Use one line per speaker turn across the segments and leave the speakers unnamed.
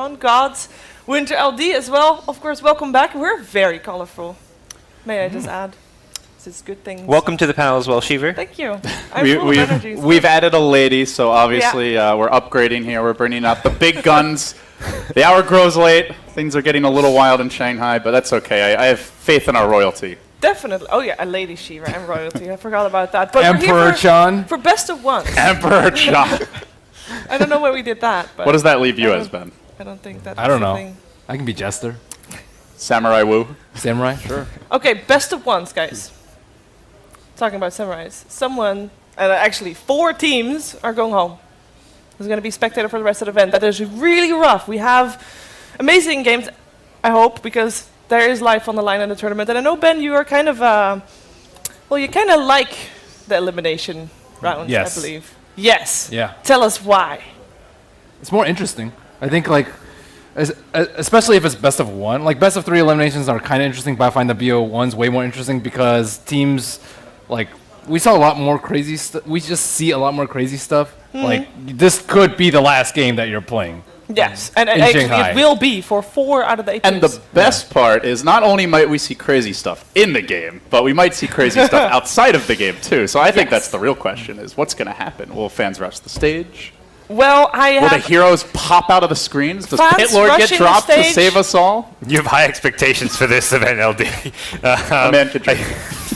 Archon, Gods, Winter LD as well. Of course, welcome back. We're very colorful. May I just add? This is good things.
Welcome to the panel as well, Shiver.
Thank you. I'm full of energy.
We've added a lady, so obviously we're upgrading here. We're bringing out the big guns. The hour grows late. Things are getting a little wild in Shanghai, but that's okay. I have faith in our royalty.
Definitely. Oh yeah, a lady Shiva and royalty. I forgot about that. But
Emperor Chan.
For best of ones.
Emperor Chan.
I don't know where we did that. But
what does that leave you as, Ben?
I don't think that's
I don't know.
thing.
I can be Jester.
Samurai Wu.
Samurai? Sure.
Okay, best of ones, guys. Talking about samurais. Actually 4 teams are going home. There's going to be spectator for the rest of the event. That is really rough. We have amazing games, I hope, because there is life on the line in the tournament. And I know, Ben, you are kind of, you kind of like the elimination rounds,
Yes.
I believe. Yes.
Yeah.
Tell us why.
It's more interesting. I think, especially if it's best of 1. Like, best of 3 eliminations are kind of interesting, but I find the BO1's way more interesting because teams, we saw a lot more crazy stuff. We just see a lot more crazy stuff. Like, this could be the last game that you're playing.
Yes, and actually
Shanghai.
it will be for 4 out of the 8
And
teams.
the best part is not only might we see crazy stuff in the game, but we might see crazy stuff outside of the game too. So I think that's the real question is what's going to happen? Will fans rush the stage?
Well,
Will the heroes pop out of the screens? Does
Fans
Pit Lord get
rushing the
dropped to
stage?
save us all?
You have high expectations for this event, LD.
A man could dream.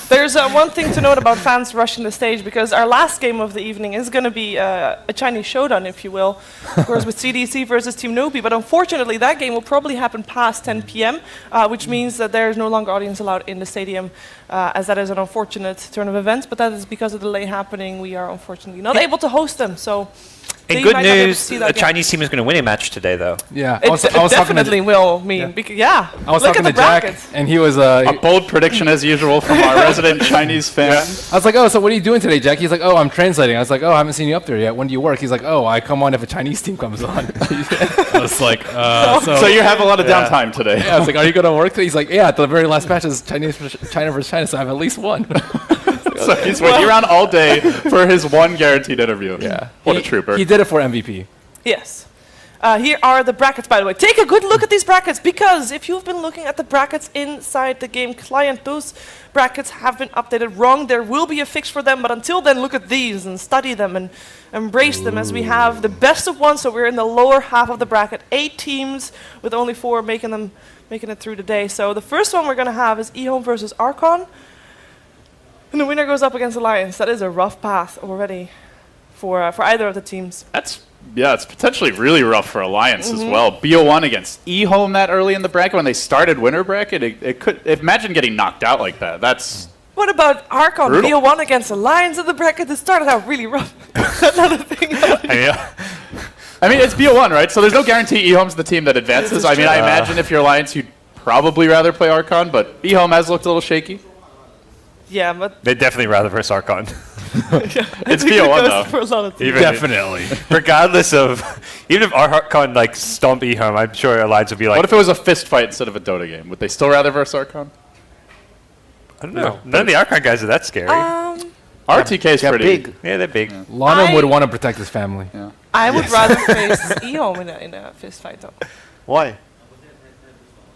There's one thing to note about fans rushing the stage, because our last game of the evening is going to be a Chinese showdown, if you will, of course, with CDC versus Team Nobi. But unfortunately, that game will probably happen past 10 p.m., which means that there is no longer audience allowed in the stadium, as that is an unfortunate turn of events. But that is because of the delay happening. We are unfortunately not able to host them. So.
In good news, a Chinese team is going to win a match today, though.
Yeah.
It definitely will mean.
I was
Look
talking
at
to
the
Jack,
brackets.
and he was...
A bold prediction as usual from our resident Chinese fan.
I was like, oh, so what are you doing today, Jack? He's like, oh, I'm translating. I was like, oh, I haven't seen you up there yet. When do you work? He's like, oh, I come on if a Chinese team comes on. I was like,
so you have a lot of downtime today.
Yeah, I was like, are you going to work today? He's like, yeah, the very last match is China versus China, so I have at least one.
So he's waiting around all day for his one guaranteed interview.
Yeah.
What a trooper.
He did it for MVP.
Yes. Here are the brackets, by the way. Take a good look at these brackets, because if you've been looking at the brackets inside the game client, those brackets have been updated wrong. There will be a fix for them, but until then, look at these and study them and embrace them, as we have the best of 1, so we're in the lower half of the bracket. 8 teams with only 4 making it through the day. So the first one we're going to have is EHOME versus Archon, and the winner goes up against Alliance. That is a rough path already for either of the teams.
It's potentially really rough for Alliance as well. BO1 against EHOME that early in the bracket when they started winter bracket. It could imagine getting knocked out like that. That's
What about Archon
brutal.
BO1 against Alliance in the bracket? It started out really rough. Another thing.
I mean, it's BO1, right? So there's no guarantee EHOME's the team that advances. I mean, I imagine if you're Alliance, you'd probably rather play Archon, but EHOME has looked a little shaky.
Yeah, but
They'd definitely rather versus Archon.
It's BO1 though.
for a lot of teams.
Definitely.
Regardless of, even if Archon stomp EHOME, I'm sure Alliance would be like,
What if it was a fist fight instead of a Dota game? Would they still rather verse Archon?
I don't know. None of the Archon guys are that scary.
RTK's pretty
big.
Yeah, they're big.
Lana would want to protect his family.
Yeah.
I would rather face EHOME in a fist fight, though.
Why?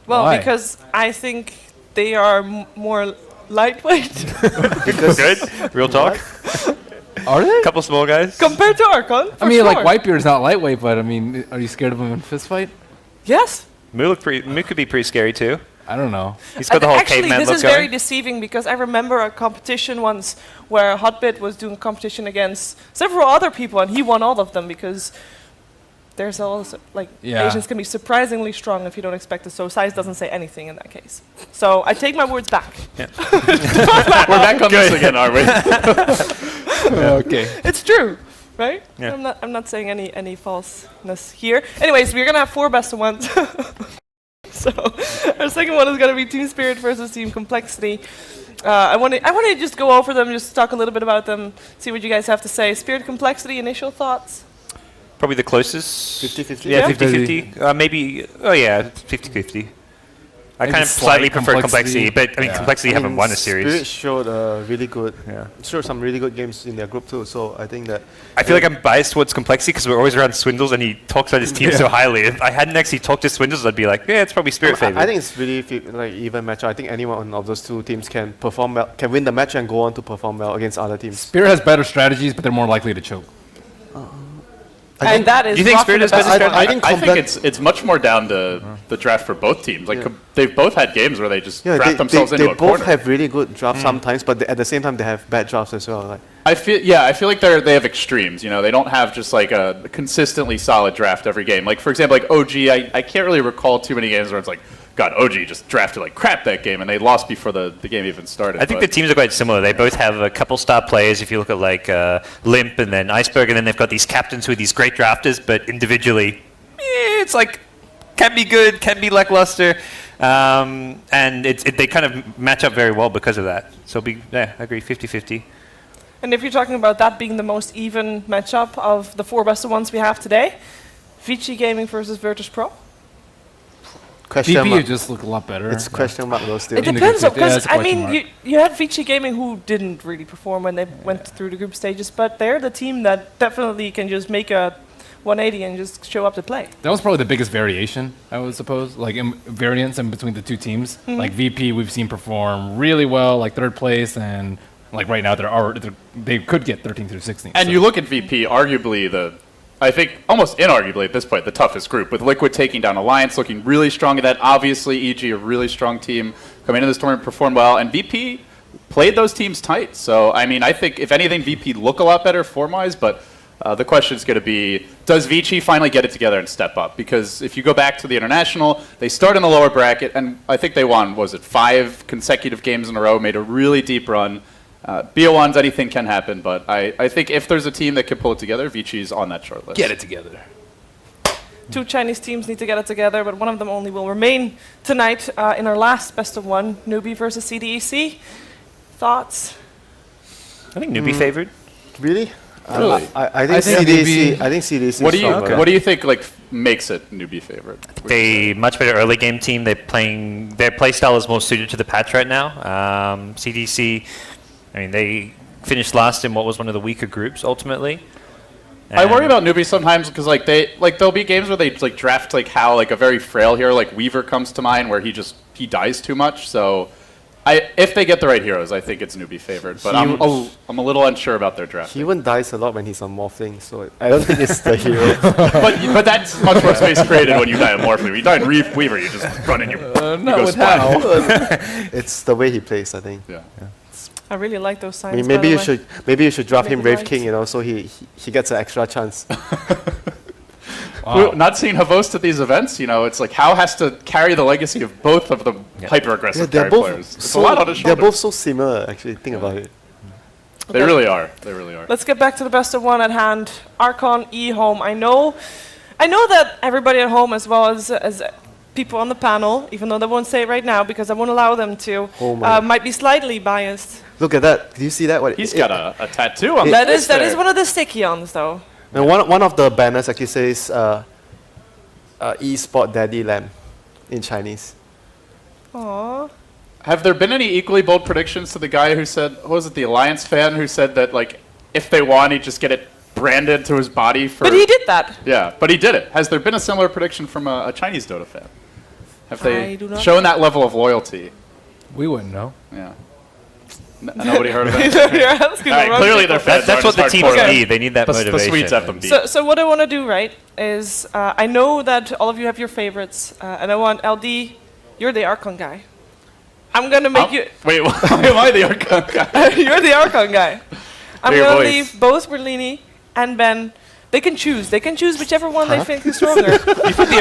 Well,
Why?
because I think they are more lightweight
Good. Real talk.
Are they?
Couple small guys.
compared to Archon.
I mean,
for
like,
sure.
Whitebeard's not lightweight, but I mean, are you scared of him in a fist fight?
Yes.
Mu could be pretty scary too.
I don't know.
He's got the whole
Actually,
caveman
this
look
is very
going.
deceiving, because I remember a competition once where Hotbit was doing competition against several other people, and he won all of them, because there's also, Asians can be surprisingly strong if you don't expect it, so size doesn't say anything in that case. So I take my words back.
We're back on this again, are we?
Okay.
It's true, right?
Yeah.
I'm not saying any falseness here. Anyways, we're gonna have 4 best of 1s. So our second one is gonna be Team Spirit versus Team Complexity. I want to just go over them, just talk a little bit about them, see what you guys have to say. Spirit, Complexity, initial thoughts.
Probably the closest.
50-50?
Yeah,
Yeah.
50-50. Maybe, 50-50. I
Maybe
kind of
slight
slightly prefer complexity, but I mean,
Yeah.
complexity haven't won a series.
Spirit showed some really good games in their group too. So I think that
I feel like I'm biased towards complexity because we're always around Swindles and he talks about his team so highly. If I hadn't actually talked to Swindles, I'd be like, yeah, it's probably Spirit favorite.
I think it's really like even match. I think anyone of those two teams can perform well, can win the match and go on to perform well against other teams.
Spirit has better strategies, but they're more likely to choke.
And that is
You think
roughly
Spirit
the
is better
best
strategy?
one.
I think it's much more down to the draft for both teams. Like they've both had games where they just draft themselves into
they
a
both
corner.
have really good drafts sometimes, but at the same time they have bad drafts as well. Like
I feel like they have extremes. You know, they don't have just like a consistently solid draft every game. Like for example, like OG, I can't really recall too many games where it's like, God, OG just drafted like crap that game, and they lost before the game even started.
I think the teams are quite similar. They both have a couple star players. If you look at like Limp and then Iceberg, and then they've got these captains who are these great drafters, but individually, it's like can be good, can be lackluster, and they kind of match up very well because of that. So I agree, 50-50.
And if you're talking about that being the most even matchup of the 4 best of ones we have today, Vici Gaming versus Virtus Pro.
question
VP
mark.
just look a lot better.
It's question mark though still.
It
In the
depends,
group stage, yeah,
because
it's a
I
question
mean,
mark.
you had Vici Gaming who didn't really perform when they went through the group stages, but they're the team that definitely can just make a 180 and just show up to play.
That was probably the biggest variation, I would suppose, like variance in between the two teams. Like VP, we've seen perform really well, like 3rd place, and like right now they could get 13 through 16.
And
so.
you look at VP, arguably I think almost inarguably at this point, the toughest group, with Liquid taking down Alliance, looking really strong at that. Obviously, EG, a really strong team, coming into this tournament, performed well, and VP played those teams tight. So, I mean, I think, if anything, VP look a lot better form-wise, but the question is going to be, does Vici finally get it together and step up? Because if you go back to the International, they start in the lower bracket, and I think they won, 5 consecutive games in a row, made a really deep run. BO1s, anything can happen, but I think if there's a team that can pull it together, Vici's on that short list.
Get it together.
2 Chinese teams need to get it together, but one of them only will remain tonight in our last best of 1, Newbie versus CDEC. Thoughts?
I think Newbie favored.
Really?
Really?
I think
think
CDC.
newbie-
I think CDC.
What do you
stronger.
What do you think makes it newbie favorite?
They much better early game team. Their play style is more suited to the patch right now. CDC, I mean, they finished last in what was one of the weaker groups ultimately.
I worry
And-
about newbies sometimes because there'll be games where they draft how a very frail hero like Weaver comes to mind where he dies too much. So if they get the right heroes, I think it's newbie favored. But I'm a little unsure about their draft.
He even dies a lot when he's on Morphling, so I don't think it's the hero.
but that's much more space created when you die on Morphling. When you die in Weaver, you just run and you
Not
go
with
splat.
how.
It's the way he plays, I think.
Yeah.
I really like those signs.
I mean,
by
maybe
the
you
way.
should draft him
Maybe
Brave
right.
King, so he gets an extra chance.
Wow.
Not seeing Havost at these events, it's like How has to carry the legacy of both of the hyper aggressive
they're
card
both
players. It's a lot on his
they're
shoulders.
both so similar. Actually, think about it.
They really are. They really are.
Let's get back to the best of 1 at hand. Archon, EHOME. I know that everybody at home, as well as people on the panel, even though they won't say it right now because I won't allow them to,
Oh my.
might be slightly biased.
Look at that. Do you see that?
He's got a tattoo on
That
the
is one of the sticky-ons, though.
And one of the banners actually says "eSport Daddy Lamb" in Chinese.
Aww.
Have there been any equally bold predictions to the guy who said, what was it, the Alliance fan who said that if they won, he'd just get it branded to his body for...
But he did that.
Yeah, but he did it. Has there been a similar prediction from a Chinese Dota fan? Have
I
they
do not
shown that level of loyalty?
We wouldn't know.
Yeah. Nobody heard of that?
You're asking
All
the
right,
wrong
clearly
people.
they're fans.
That's what the
aren't as
teams
hardcore.
need. They need that
The
motivation.
Swedes have them beat.
So what I want to do, right, is I know that all of you have your favorites, and I want LD, you're the Archon guy. I'm going to make you...
Wait, why am I the Archon guy?
You're the Archon guy. I'm
Your
going to
voice.
leave both Berlini and Ben. They can choose. They can choose whichever one they think is stronger.
You put the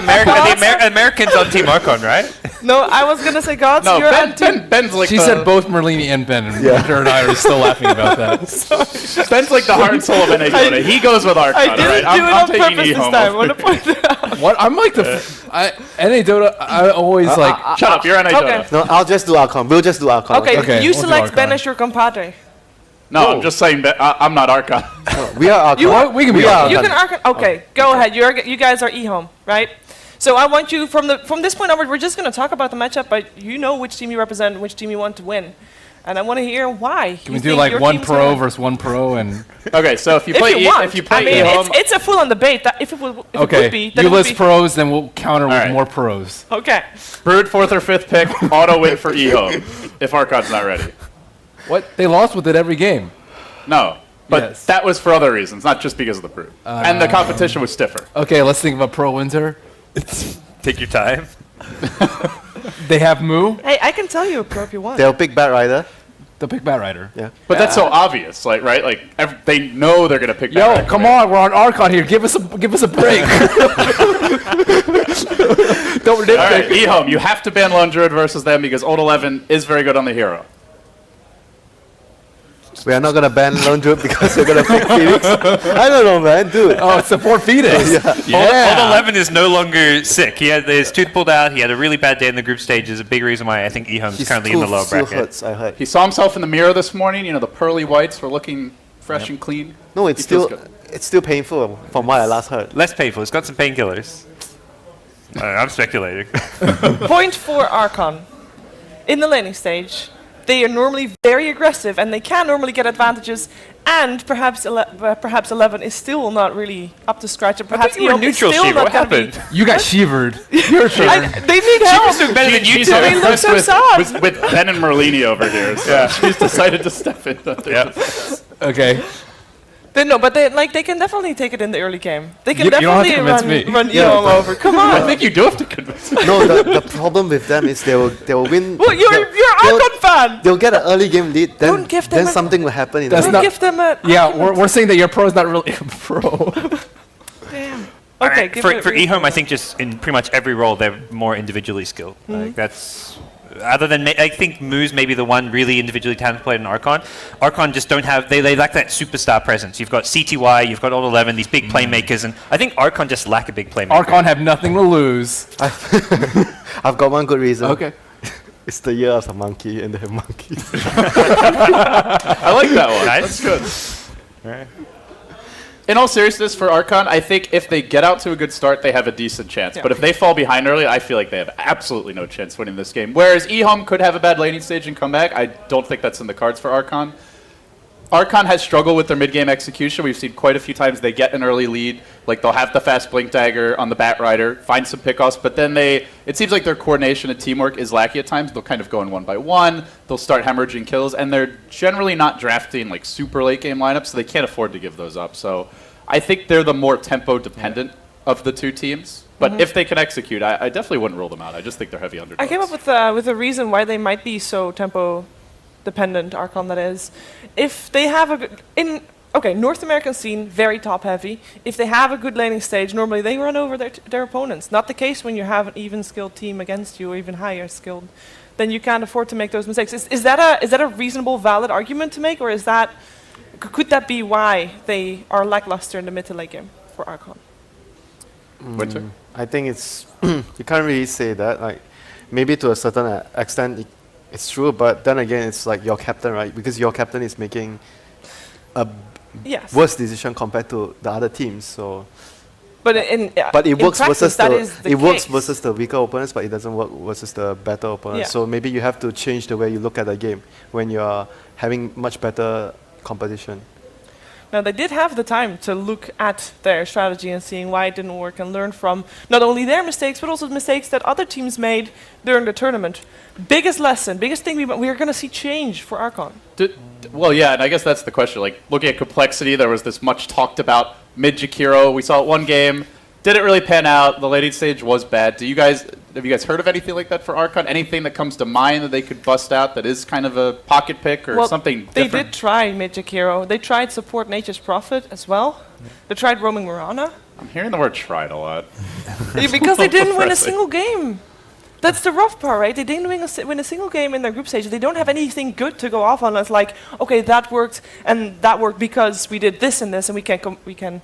Americans on Team Archon, right?
No, I was going to say Gods.
No,
you're on team.
Ben's like
She said both Merlini and Ben, and Victor and I are still laughing about that.
Ben's like the heart and soul of NA Dota. He goes with Archon,
I
all
didn't
right?
do it
I'm
on
taking
purpose this
EHOME
time. I
over
want to point it out.
What? I'm like NA Dota. I always like.
Shut up, you're NA
Okay.
Dota.
No, I'll just do Archon. We'll just do Archon.
Okay,
Okay,
you
we'll do
select Ben
Archon.
as your compadre.
No, I'm just saying that I'm not Archon.
We are Archon.
You are-
We can be
We are
Archon.
You can Archon. Okay, go ahead. You guys are EHOME, right? So I want you, from this point onward, we're just going to talk about the matchup, but you know which team you represent and which team you want to win. And I want to hear why.
Can we do like one pro versus one pro and?
Okay, so if you play
EHOME, it's a full-on debate. That if it would be, then
you list pros, then we'll counter with more pros.
Okay.
Brood 4th or 5th pick, auto win for EHOME if Archon's not ready.
What? They lost with it every game.
No, but that was for other reasons, not just because of the Brood. And the competition was stiffer.
Okay, let's think of a pro winter.
Take your time.
They have Moo.
Hey, I can tell you a pro if you want.
They'll pick Bat Rider.
They'll pick Bat Rider.
Yeah.
But that's so obvious, like, right? Like, they know they're going to pick Bat Rider.
Yo, come on, we're on Archon here. Give us a break. Don't
All right, EHOME, you have to ban Lone Druid versus them because Old 11 is very good on the hero.
We are not going to ban Lone Druid because we're going to pick Phoenix. I don't know, man. Dude.
Oh, it's support Phoenix.
Old 11 is no longer sick. He had his tooth pulled out. He had a really bad day in the group stages. A big reason why I think EHOME is currently in the lower bracket.
Hurts, I heard.
He saw himself in the mirror this morning. You know, the pearly whites were looking fresh and clean.
No, it's still painful from what I last heard.
Less painful. It's got some painkillers. I'm speculating.
Point for Archon. In the laning stage, they are normally very aggressive, and they can normally get advantages. And perhaps 11 is still not really up to scratch. And perhaps
you were neutral, Shiva. What happened?
You got shivered. Your turn.
They need help.
Shiva's doing better than you two.
They look so sad.
With Ben and Merlini over here. So she's decided to step in.
Okay.
But they can definitely take it in the early game. They can
You don't have to
definitely
convince me.
run EHOME over. Come
I
on.
think you do have to convince me.
No, the problem with them is they will win.
Well, you're an Archon fan.
They'll get an early game lead. Then,
Don't give them
then
a-
something will happen. In
That's
the
Don't
not-
give them a...
Yeah, we're saying that your pro is not really a pro.
Damn.
All
Okay,
right,
give
for
it
EHOME, I think just in pretty much every role, they're more individually skilled. Like that's other than I think Moo's maybe the one really individually talented player in Archon. Archon just don't have they lack that superstar presence. You've got CTY, you've got Old 11, these big playmakers, and I think Archon just lack a big playmaker.
Archon have nothing to lose.
I've got one good reason.
Okay.
It's the year of the monkey, and they have monkeys.
I like that one.
Nice.
That's good. In all seriousness, for Archon, I think if they get out to a good start, they have a decent chance.
Yeah.
But if they fall behind early, I feel like they have absolutely no chance winning this game. Whereas EHOME could have a bad laning stage and come back. I don't think that's in the cards for Archon. Archon has struggled with their mid-game execution. We've seen quite a few times they get an early lead, like they'll have the fast Blink Dagger on the Bat Rider, find some pickoffs, but then it seems like their coordination and teamwork is lackey at times. They'll kind of go in one by one, they'll start hemorrhaging kills, and they're generally not drafting like super late game lineups, so they can't afford to give those up. So I think they're the more tempo dependent of the two teams. But if they can execute, I definitely wouldn't rule them out. I just think they're heavy underdogs.
I came up with a reason why they might be so tempo dependent, Archon that is. If they have a good North American scene, very top heavy. If they have a good laning stage, normally they run over their opponents. Not the case when you have an even skilled team against you, or even higher skilled. Then you can't afford to make those mistakes. Is that a reasonable, valid argument to make, or is that could that be why they are lackluster in the mid to late game for Archon?
Winter?
I think it's you can't really say that. Like maybe to a certain extent, it's true, but then again, it's like your captain, right? Because your captain is making a
Yes.
worse decision compared to the other teams. So,
But
but it
in
works
practice,
versus
that is the
works
case.
versus the weaker opponents, but it doesn't work versus the better opponents.
Yeah.
So maybe you have to change the way you look at the game when you are having much better competition.
Now, they did have the time to look at their strategy and seeing why it didn't work and learn from not only their mistakes, but also the mistakes that other teams made during the tournament. Biggest lesson, biggest thing we're going to see change for Archon.
Well, yeah, and I guess that's the question. Like, looking at complexity, there was this much talked about mid-Jakiro. We saw it one game. Didn't really pan out. The laning stage was bad. Have you guys heard of anything like that for Archon? Anything that comes to mind that they could bust out that is kind of a pocket pick or something
They
different?
did try Mid-Jakiro. They tried Support Nature's Prophet as well. They tried Roaming Mirana.
I'm hearing the word tried a lot.
Because they didn't win a
Depressing.
single game. That's the rough part, right? They didn't win a single game in their group stage. They don't have anything good to go off on. It's like, okay, that worked, and that worked because we did this and this, and we can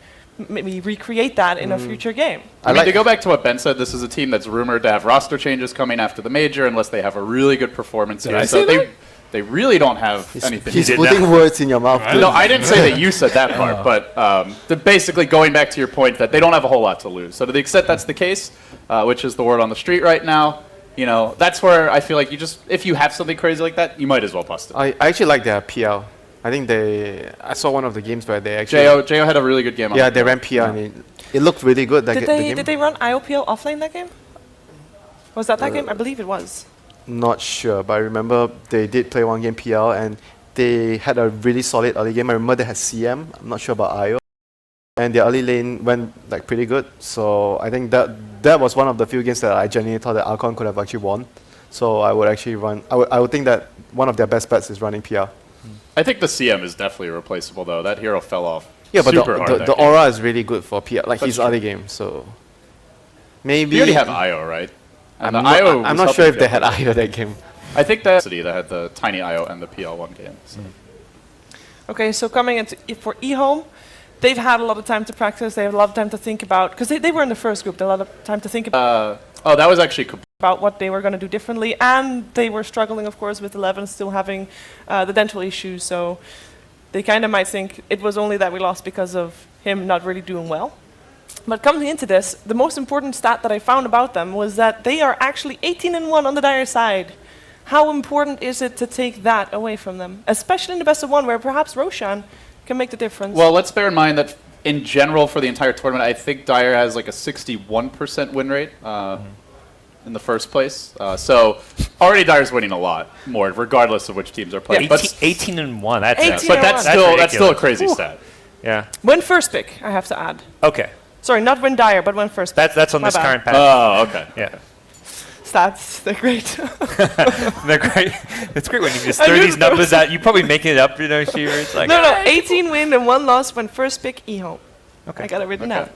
maybe recreate that in a future game.
I mean, to go back to what Ben said, this is a team that's rumored to have roster changes coming after the major unless they have a really good performance here.
I
So
say that?
they really don't have anything.
He's
did
putting
that.
words in your mouth.
No, I didn't say that you said that part, but basically going back to your point that they don't have a whole lot to lose. So to the extent that's the case, which is the word on the street right now, that's where I feel like if you have something crazy like that, you might as well bust it.
I actually like their PL. I think I saw one of the games where they actually.
Jo had a really good game.
Yeah, they ran PL and it looked really good.
Did they run IOPL offlane that game? Was that game? I believe it was.
Not sure, but I remember they did play one game PL and they had a really solid early game. I remember they had CM. I'm not sure about IO. And their early lane went like pretty good. So I think that was one of the few games that I genuinely thought that Archon could have actually won. So I would actually I would think that one of their best bets is running PL.
I think the CM is definitely replaceable though. That hero fell off.
Yeah, but
super hard
the aura is really good for PL, like his
true.
early game. So maybe
You already have IO, right? And
I'm
the IO
not, I'm
was
not sure if
helping
they had
PL.
IO that game.
I think that had the tiny IO and the PL1 game. So.
Okay, so coming into for EHOME, they've had a lot of time to practice. They have a lot of time to think about, because they were in the first group. They had a lot of time to think
That was actually
about what they were going to do differently, and they were struggling, of course, with 11 still having the dental issues. So they kind of might think it was only that we lost because of him not really doing well. But coming into this, the most important stat that I found about them was that they are actually 18-1 on the Dire side. How important is it to take that away from them, especially in the best of one, where perhaps Roshan can make the difference?
Well, let's bear in mind that in general for the entire tournament, I think Dire has like a 61% win rate in the first place. So already Dire's winning a lot more, regardless of which teams are playing.
18-1. That's
18
But that's
ridiculous.
still a crazy stat.
Yeah.
Win first pick, I have to add.
Okay.
Sorry, not win Dire, but win first pick.
That's on
My
this
bad.
current patch.
Oh, okay.
Yeah.
Stats, they're great.
They're great. It's great when you just
I
throw
knew
these
there
numbers
was-
out. You probably make it up, Shiver. It's like
No, 18 win and 1 loss when first pick EHOME. Okay. I got it written down.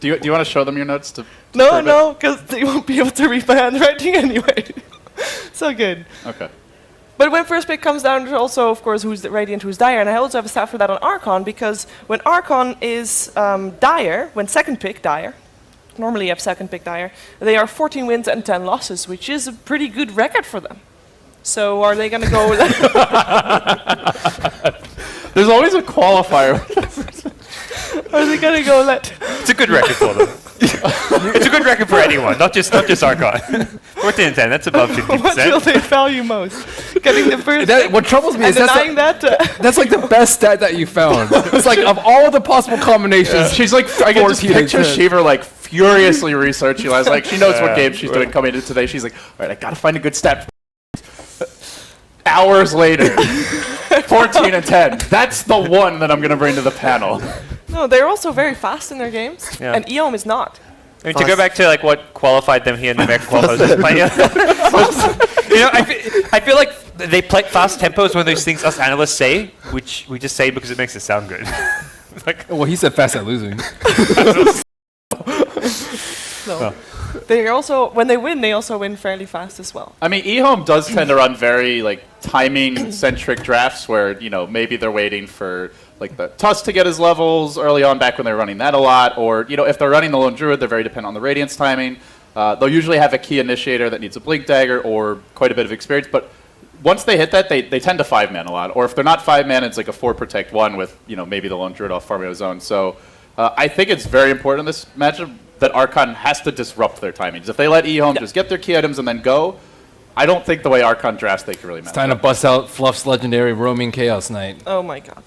Do you want to show them your notes to?
No,
prove it?
no, because they won't be able to read my handwriting anyway. So good.
Okay.
But when first pick comes down to also, of course, who's Radiant, who's Dire, and I also have a stat for that on Archon, because when Archon is Dire, when second pick Dire, normally you have second pick Dire, they are 14 wins and 10 losses, which is a pretty good record for them. So are they going to go...
There's always a qualifier.
Are they going to go let...
it's a good record for them. It's a good record for anyone, not just Archon. 14 and 10. That's above
What will
50%.
they value most? Getting the first pick
What troubles me
and
is
denying that?
that's like the best stat that you found. It's like of all the possible combinations.
She's like, I can just
14 and
picture
10.
Shiver like furiously researching. I was like, she knows what game she's doing coming into today. She's like, all right, I gotta find a good stat. Hours later, 14 and 10. That's the one that I'm gonna bring to the panel.
No, they're also very fast in their games,
Yeah.
and EHOME is not.
I mean, to go back to like what qualified them here in the American qualifiers, I feel like they play fast tempo is one of those things us analysts say, which we just say because it makes it sound good.
Well, he said fast at losing.
So they also, when they win, they also win fairly fast as well.
I mean, EHOME does tend to run very like timing-centric drafts where maybe they're waiting for like the Tusk to get his levels early on back when they were running that a lot, or if they're running the Lone Druid, they're very dependent on the Radiance timing. They'll usually have a key initiator that needs a Blink Dagger or quite a bit of experience, but once they hit that, they tend to 5-man a lot, or if they're not 5-man, it's like a 4 protect 1 with maybe the Lone Druid off Farmio Zone. So I think it's very important in this matchup that Archon has to disrupt their timings. If they let EHOME just get their key items and then go, I don't think the way Archon drafts they can really match.
Time to bust out Fluff's legendary roaming Chaos Knight.
Oh my god.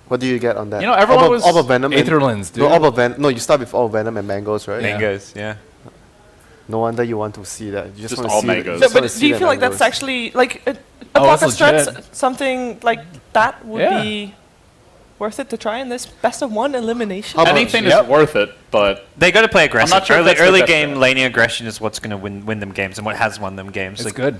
What do you get on that?
Everyone was
Orb of Venom.
Aether Lens, dude.
No, Orb of Venom. No, you start with Orb of Venom and Mangoes, right?
Mangoes, yeah.
No wonder you want to see that. You
Just
want to
all
see
mangoes.
No,
just
but
wanna see
do you
the
feel like that's
mangoes.
actually, like, a
Oh,
pocket
that's
strat,
legit.
something like that would
Yeah.
be worth it to try in this best of one elimination?
How about-
Anything
Yep.
is worth it, but
They got to play aggressive.
not sure if
early
that's their
early
best
game
bet.
laning aggression is what's going to win them games and what has won them games.
It's
Like,
good.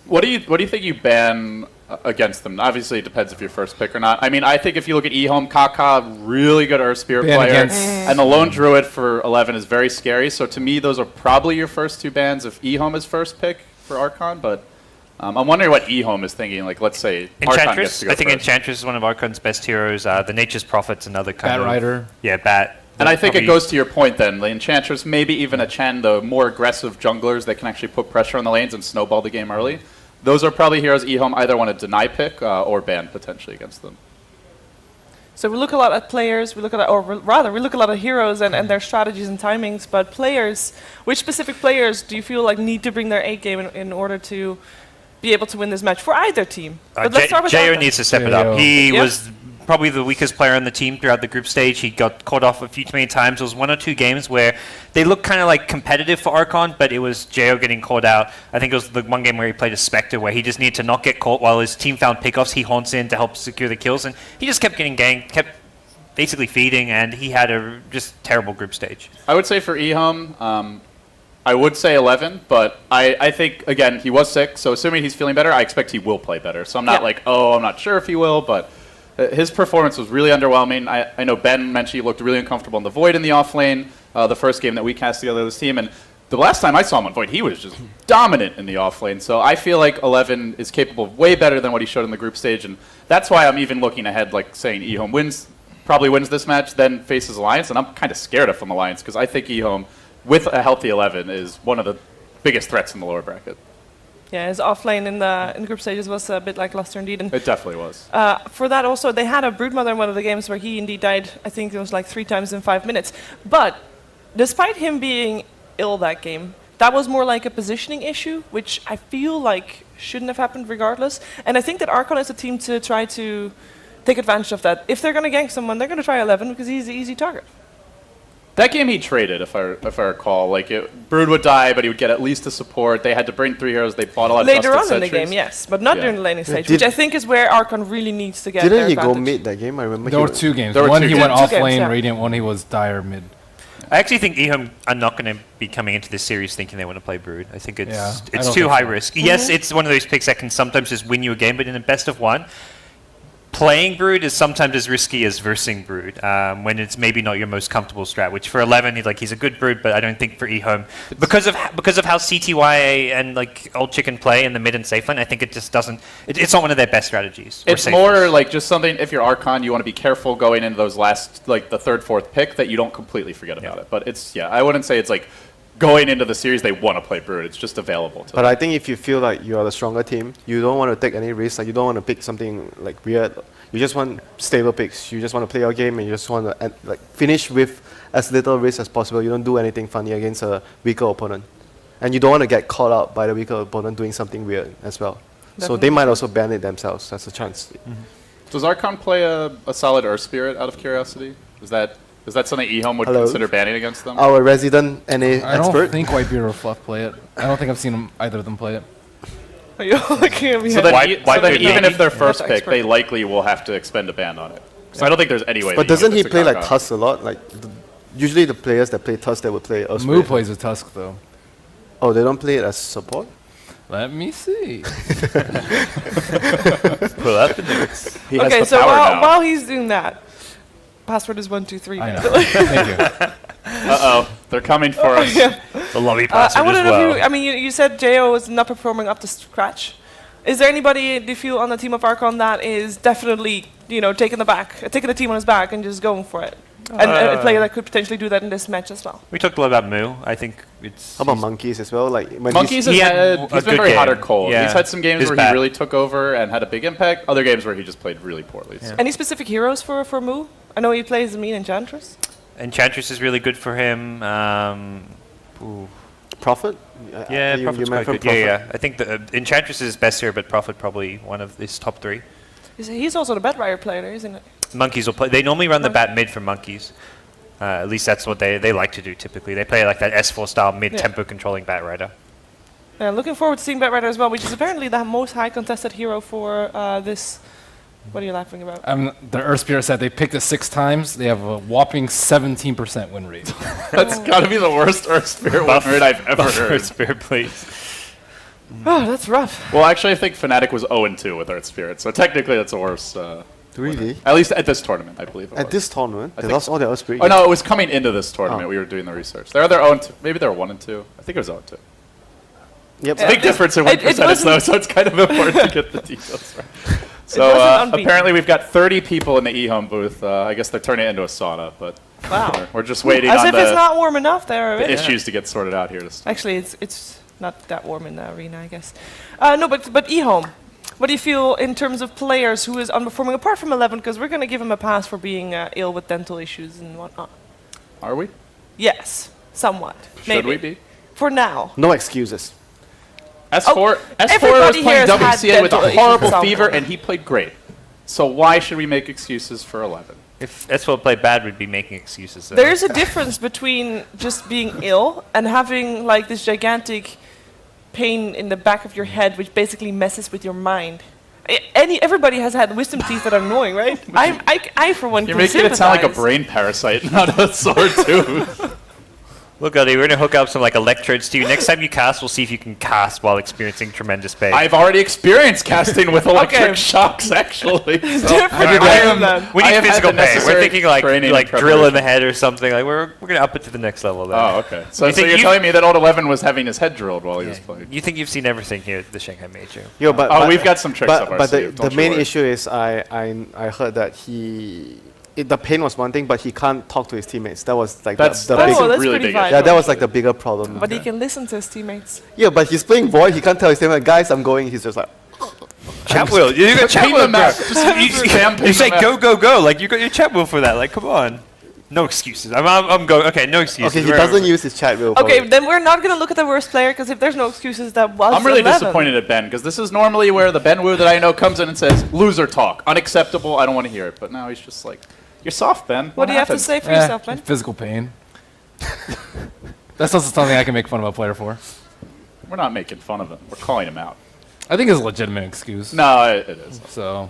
what do you think you ban against them? Obviously, it depends if you're first pick or not. I mean, I think if you look at EHOME, Kaka, really good Earth Spirit
Ban
player,
against-
and the Lone Druid for 11 is very scary. So to me, those are probably your first two bans if EHOME is first pick for Archon. But I'm wondering what EHOME is thinking. Like, let's say Archon gets
Enchantress.
to go
I think
first.
Enchantress is one of Archon's best heroes. The Nature's Prophet's another kind
Bat
of...
Rider.
Yeah, Bat.
And I think it
Probably-
goes to your point then. The Enchantress, maybe even a Chen, the more aggressive junglers that can actually put pressure on the lanes and snowball the game early. those are probably heroes EHOME either want to deny pick or ban potentially against them.
So we look a lot at players, we look at, or rather, we look a lot at heroes and their strategies and timings. But players, which specific players do you feel like need to bring their A game in order to be able to win this match for either team? But let's start with
Jo
Archon.
needs to step it up.
Jo.
He
Yep.
was probably the weakest player on the team throughout the group stage. He got caught off a few too many times. There was 1 or 2 games where they looked kind of like competitive for Archon, but it was Jo getting caught out. I think it was the one game where he played a Spectre where he just needed to not get caught while his team found pickoffs. He haunts in to help secure the kills, and he just kept getting ganked, kept basically feeding, and he had a just terrible group stage.
I would say for EHOME, I would say 11, but I think, again, he was sick, so assuming he's feeling better, I expect he will play better. So I'm not like, oh, I'm not sure if he will, but his performance was really underwhelming. I know Ben mentioned he looked really uncomfortable in the Void in the off lane, the first game that we cast together as a team, and the last time I saw him on Void, he was just dominant in the off lane. So I feel like 11 is capable of way better than what he showed in the group stage, and that's why I'm even looking ahead, like saying EHOME probably wins this match, then faces Alliance, and I'm kind of scared of from Alliance, because I think EHOME, with a healthy 11, is one of the biggest threats in the lower bracket.
Yeah, his offlane in the group stages was a bit lackluster indeed. And
It definitely was.
for that also, they had a Broodmother in one of the games where he indeed died, I think it was like 3 times in 5 minutes. But despite him being ill that game, that was more like a positioning issue, which I feel like shouldn't have happened regardless. And I think that Archon is a team to try to take advantage of that. If they're going to gank someone, they're going to try 11 because he's the easy target.
That game he traded, if I recall. Like, Brood would die, but he would get at least a support. They had to bring 3 heroes. They bought a lot of
Later
trusted
on in the
sentries.
game, yes, but not
Yeah.
during the laning stage,
Did-
which I think is where Archon really needs to get
Didn't
their
he go
advantage.
mid that game? I remember
There
he
were
was-
2 games.
There were
One
2
he
games.
went
2
off
games,
lane
yeah.
Radiant, one he was dire mid.
I actually think EHOME are not going to be coming into this series thinking they want to play Brood. I think
Yeah, I
it's
don't
too
think
high
so.
risk. Yes, it's one of those picks that can sometimes just win you a game, but in a best of 1, playing Brood is sometimes as risky as versing Brood when it's maybe not your most comfortable strat. Which for 11, he's a good Brood, but I don't think for EHOME because of how CTY and like Old Chicken play in the mid and safe lane. I think it just doesn't. It's not one of their best strategies. or
It's
safe
more
lanes.
like just something, if you're Archon, you want to be careful going into those last, like the 3rd, 4th pick, that you don't completely forget about it. But it's, I wouldn't say it's like going into the series they want to play Brood. It's just available to
But
them.
I think if you feel like you are the stronger team, you don't want to take any risks. Like you don't want to pick something like weird. You just want stable picks. You just want to play your game and you just want to like finish with as little risk as possible. You don't do anything funny against a weaker opponent, and you don't want to get caught out by the weaker opponent doing something weird as well. So they might also ban it themselves. That's a chance.
Does Archon play a solid Earth Spirit out of curiosity? Is that something EHOME would
Hello.
consider banning against them?
Our resident NA
I don't
expert.
think Whitebeard or Fluff play it. I don't think I've seen either of them play it.
Are you looking at me?
So then,
Why
then
would
even
he?
if they're first
That's
pick,
expert.
they likely will have to expend a ban on it. So I don't think there's any way.
But
that you
doesn't
get
he
this
play like
Archon.
Tusk a lot? Like usually the players that play Tusk, they would play Earth
Moo
Spirit.
plays a Tusk though.
Oh, they don't play it as support?
Let me see.
pull up the notes.
He has
Okay,
the
so
power
while,
now.
while he's doing that, password is 123.
I know. Thank you.
Uh-oh, they're coming for us.
The lobby
I
password
wanted
as
to know
well.
if you, I mean, you said Jo was not performing up to scratch. Is there anybody, do you feel, on the team of Archon that is definitely, taking the team on his back and just going for it? And a player that could potentially do that in this match as well.
We talked a lot about Moo. I think it's.
How about Monkeys as well? Like when
Monkeys
He
has
had
he's
a
been
good
very hot or
game.
cold.
Yeah.
He's had some games
His
where
bat.
he really took over and had a big impact. Other games where he just played really poorly. So.
Any specific heroes for Moo? I know he plays the mean Enchantress.
Enchantress is really good for him. Ooh.
Prophet?
Yeah,
You
Prophet's
meant
quite
from
good. Yeah,
Prophet?
yeah. I think the Enchantress is best here, but Prophet probably one of his top 3.
He's also the Bedrider player, isn't it?
Monkeys will play. They normally run the bat mid for Monkeys. At least that's what they like to do typically. They play like that S4 style mid-tempo controlling bat rider.
Looking forward to seeing Bedrider as well, which is apparently the most high contested hero for this. What are you laughing about?
The Earth Spirit said they picked it 6 times. They have a whopping 17% win rate.
That's got to be the worst Earth Spirit win rate I've ever heard.
Spirit, please.
Oh, that's rough.
Well, actually, I think Fnatic was 0-2 with Earth Spirit, so technically that's the worst.
Really?
At least at this tournament, I believe. It
At
was.
this tournament? They
think
lost all their Earth Spirit.
Oh no, it was coming into this tournament.
Oh.
We were doing the research. They're either 0-2, maybe they're 1-2. I think it was 0-2.
Yep.
Big difference in win
it
percentage though,
wasn't-
so it's kind of important to get the details right. So
wasn't unbeaten.
apparently we've got 30 people in the EHOME booth. I guess they're turning it into a sauna, but
Wow.
we're just waiting
As
on
if it's
the
not warm enough there.
the
already.
issues to get sorted out here.
Actually, it's not that warm in the arena, I guess. No, but EHOME, what do you feel in terms of players who is underperforming apart from 11? Because we're going to give him a pass for being ill with dental issues and whatnot.
Are we?
Yes, somewhat.
Should
maybe.
we be?
For now.
No excuses.
S4 was
everybody here
playing
has had
WCA with
dental
a
issues
horrible
at some
fever,
point.
and he played great. So why should we make excuses for 11?
If S4 played bad, we'd be making excuses. Though.
There's a difference between just being ill and having like this gigantic pain in the back of your head, which basically messes with your mind. Everybody has had wisdom teeth that are annoying, right? I for one,
You're
can
making it sound like a
sympathize.
brain parasite, not a sore tooth.
Look, Ellie, we're going to hook up some like electrodes to you. Next time you cast, we'll see if you can cast while experiencing tremendous pain.
I've already experienced casting with electric
Okay.
shocks, actually. So
Different
I am-
then.
we
I
need
have had
physical
the
pain. We're
necessary
thinking like
training and
drill in the
preparation.
head or something. Like we're going to up it to the next level. There.
Oh, okay. So,
You think
you're
you-
telling me that old 11 was having his head drilled while he was playing?
You think you've seen everything here at the Shanghai Major?
Yo, but
Oh, we've got some tricks up our
but the,
sleeve, don't
the
you
main
worry.
issue is I heard that the pain was one thing, but he can't talk to his teammates. That was like
That's
the
Oh,
big,
that's
really
pretty
big.
vital.
yeah, that was like the bigger problem.
But he can listen to his teammates.
Yeah, but he's playing Void. He can't tell his teammates, guys, I'm going. He's just like,
Chat wheel. You got chat
Ping
wheel.
them out.
bro.
Just spam ping
You say
them out.
go. Like you got your chat wheel for that. Like come on. No excuses. I'm going. Okay, no excuses.
okay, he
We're
doesn't
over.
use his chat wheel. for
Okay,
it.
then we're not going to look at the worst player, because if there's no excuses, that was
I'm really
11.
disappointed at Ben, because this is normally where the Ben Wu that I know comes in and says, loser talk, unacceptable, I don't want to hear it. But now he's just like, you're soft, Ben.
What do you have to
happened?"
say for yourself, man?
Physical pain. That's also something I can make fun of a player for.
We're not making fun of him. We're calling him out.
I think it's a legitimate excuse.
No, it is.
So,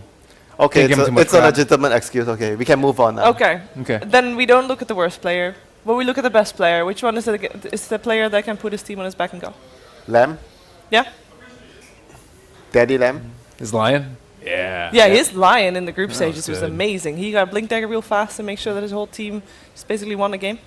Okay,
Can't give him too much
it's a
crap.
legitimate excuse. Okay, we can move on now.
Okay.
okay.
Then we don't look at the worst player, but we look at the best player. Which one is it? Is the player that can put his team on his back and go?
Lamb,
Yeah?
Daddy Lamb.
Is Lion?
Yeah.
Yeah, his Lion in the group stages was
good.
amazing. He got Blink Dagger real fast to make sure that his whole team just basically won the game.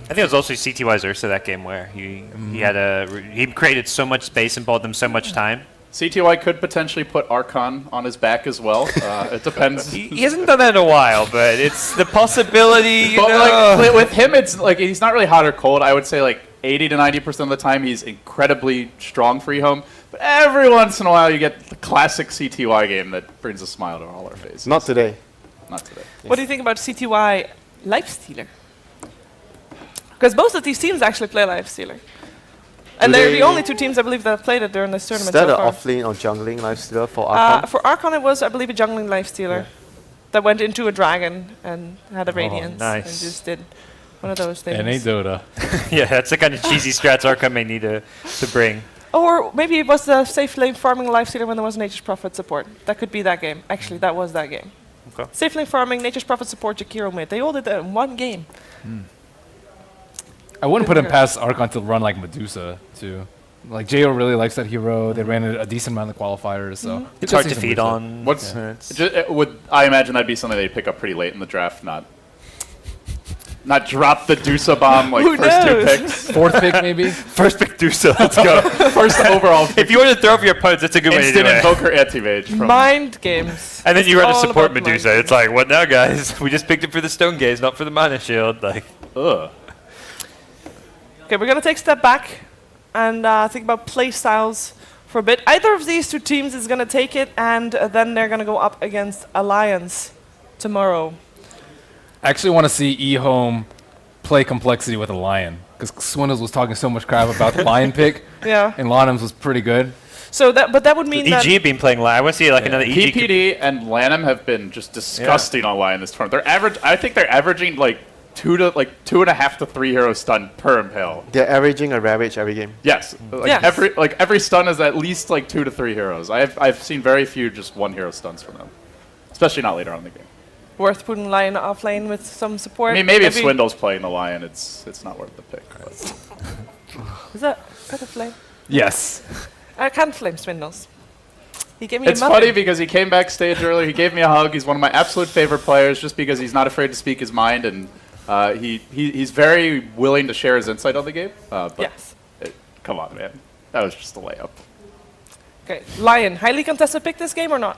I think it was also CTY's Ursa that game where he had he created so much space and bought them so much time.
CTY could potentially put Archon on his back as well. It depends.
He hasn't done that in a while, but it's the possibility. You
But
know.
like with him, it's like he's not really hot or cold. I would say like 80 to 90% of the time he's incredibly strong for EHOME. But every once in a while you get the classic CTY game that brings a smile to all our faces.
Not today.
Not today.
What do you think about CTY Lifestealer? Because both of these teams actually play Lifestealer. And
Do
they're
they-
the only two teams I believe that have played it during this
Is
tournament
that
so
an
far.
offlane or jungling lifestealer for Archon?
For Archon, it was, I believe, a jungling Lifestealer that went into a dragon and had a radiance
nice.
and just did one of those things.
And a Dota.
Yeah, that's the kind of cheesy strats Archon may need to bring.
Or maybe it was the safe lane farming Lifestealer when there was Nature's Prophet support. That could be that game. Actually, that was that game.
Okay.
Safe lane farming, Nature's Prophet support, Jakiro mid. They all did that in one game.
I wouldn't put him past Archon to run like Medusa, too. Like, Jo really likes that hero. They ran a decent amount of qualifiers, so...
It's hard to feed on.
What's
it's-
would I imagine that'd be something they'd pick up pretty late in the draft, not drop the Dusa bomb like
Who
first two
knows?
picks.
Fourth pick, maybe?
First pick Dusa. Let's go.
First overall pick.
If you want to throw for your opponents, that's a good way to do
Instant
it.
Invoker Anti-Mage from
Mind games.
And then you run a
All
support
about
Medusa.
mind
It's like, what now, guys? We just picked it for the Stone Gaze, not for the Mana Shield. Like,
Ugh.
Okay, we're going to take a step back and think about play styles for a bit. Either of these two teams is going to take it, and then they're going to go up against Alliance tomorrow.
I actually want to see EHOME play complexity with a Lion. Because Swindles was talking so much crap about the Lion pick,
Yeah.
and Lonham's was pretty good.
So that would mean that
EG have been playing live. I want to see like another EG.
PPD and Lanham have been just disgusting on Lion this tournament. I think they're averaging like 2.5 to 3 hero stun per impale.
They're averaging a Ravage every game.
Yes,
Yes.
every stun is at least like 2 to 3 heroes. I've seen very few just 1 hero stuns from them, especially not later on in the game.
worth putting Lion off lane with some support.
I mean, maybe if Swindle's playing the Lion, it's not worth the pick. But.
Is that a flame?
Yes.
I can't flame Swindles. He gave me
It's
a mother.
funny because he came backstage earlier. He gave me a hug. He's one of my absolute favorite players, just because he's not afraid to speak his mind, and he's very willing to share his insight on the game. But
Yes.
Come on, man, that was just a layup.
Okay, Lion, highly contested pick this game or not?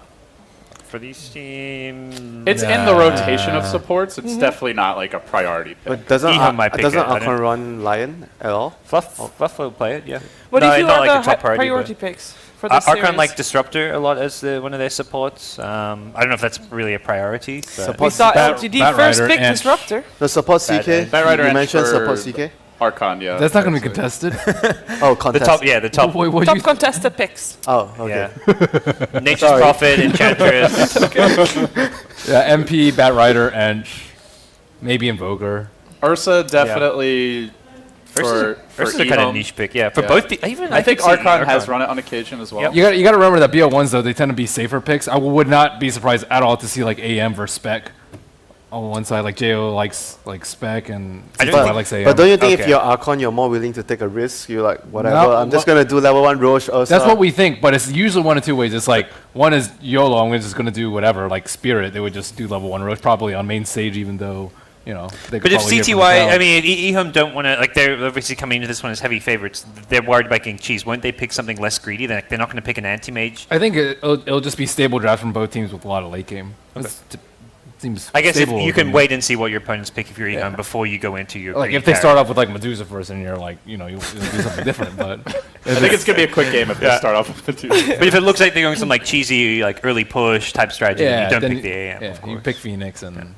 For these teams...
It's in the rotation of supports. It's definitely not like a priority pick.
But doesn't
EHOME might pick
doesn't
it, I
Archon run Lion at all?
Fluff will play it, yeah.
What do you
No,
feel
not
are
like a
the
top priority,
priority
but-
picks for this
Archon
series?
like Disruptor a lot as one of their supports. I don't know if that's really a priority. But
We
Support
thought
Bat-
LGD
Bat
first
Rider
pick
and-
Disruptor.
The support CK.
Bat Rider
You
and
mentioned
for
support CK.
Archon, yeah.
That's not going to be
actually.
contested.
Oh,
the
contest.
top, yeah, the top.
Wait, what
Top
you
contested picks.
Oh, okay.
Yeah. Nature's
Sorry.
Prophet, Enchantress.
yeah, MP, Bat Rider, and maybe Invoker.
Ursa definitely for
Ursa's a kind of
EHOME.
niche pick, yeah. For
Yeah.
both, even
I think
could see
Archon has run it on occasion as well.
Yep.
You got to remember that BO1s, though, they tend to be safer picks. I would not be surprised at all to see like AM versus Spec on one side. Like JO likes like Spec and
I don't
CTY
think-
likes AM.
But don't you think if
Okay.
you're Archon, you're more willing to take a risk? You're like, whatever,
No,
I'm just
well-
going to do level 1 Roche Ursa.
That's what we think, but it's usually one of two ways. It's like, one is YOLO, I'm just going to do whatever, like Spirit, they would just do level 1 Roche, probably on main stage, even though, you know, they could
But if
probably get from the
CTY,
crowd.
I mean, EHOME don't want to, like, they're obviously coming into this one as heavy favorites. They're worried about getting cheese. Won't they pick something less greedy? They're not going to pick an anti-mage.
I think it'll just be stable draft from both teams with a lot of late game. Seems
I guess if
stable
you can
looking.
wait and see what your opponents pick if you're EHOME
Yeah.
before you go into your
Like,
greedy
if they
carry.
start off with, like, Medusa first, and you're like, you know, you'll do something different, but...
I think it's going to be a quick game if they start off with the two.
But if it looks like they're going some like cheesy, like early push type strategy, then you don't
then
pick the AM.
Yeah,
of
you
course.
pick Phoenix and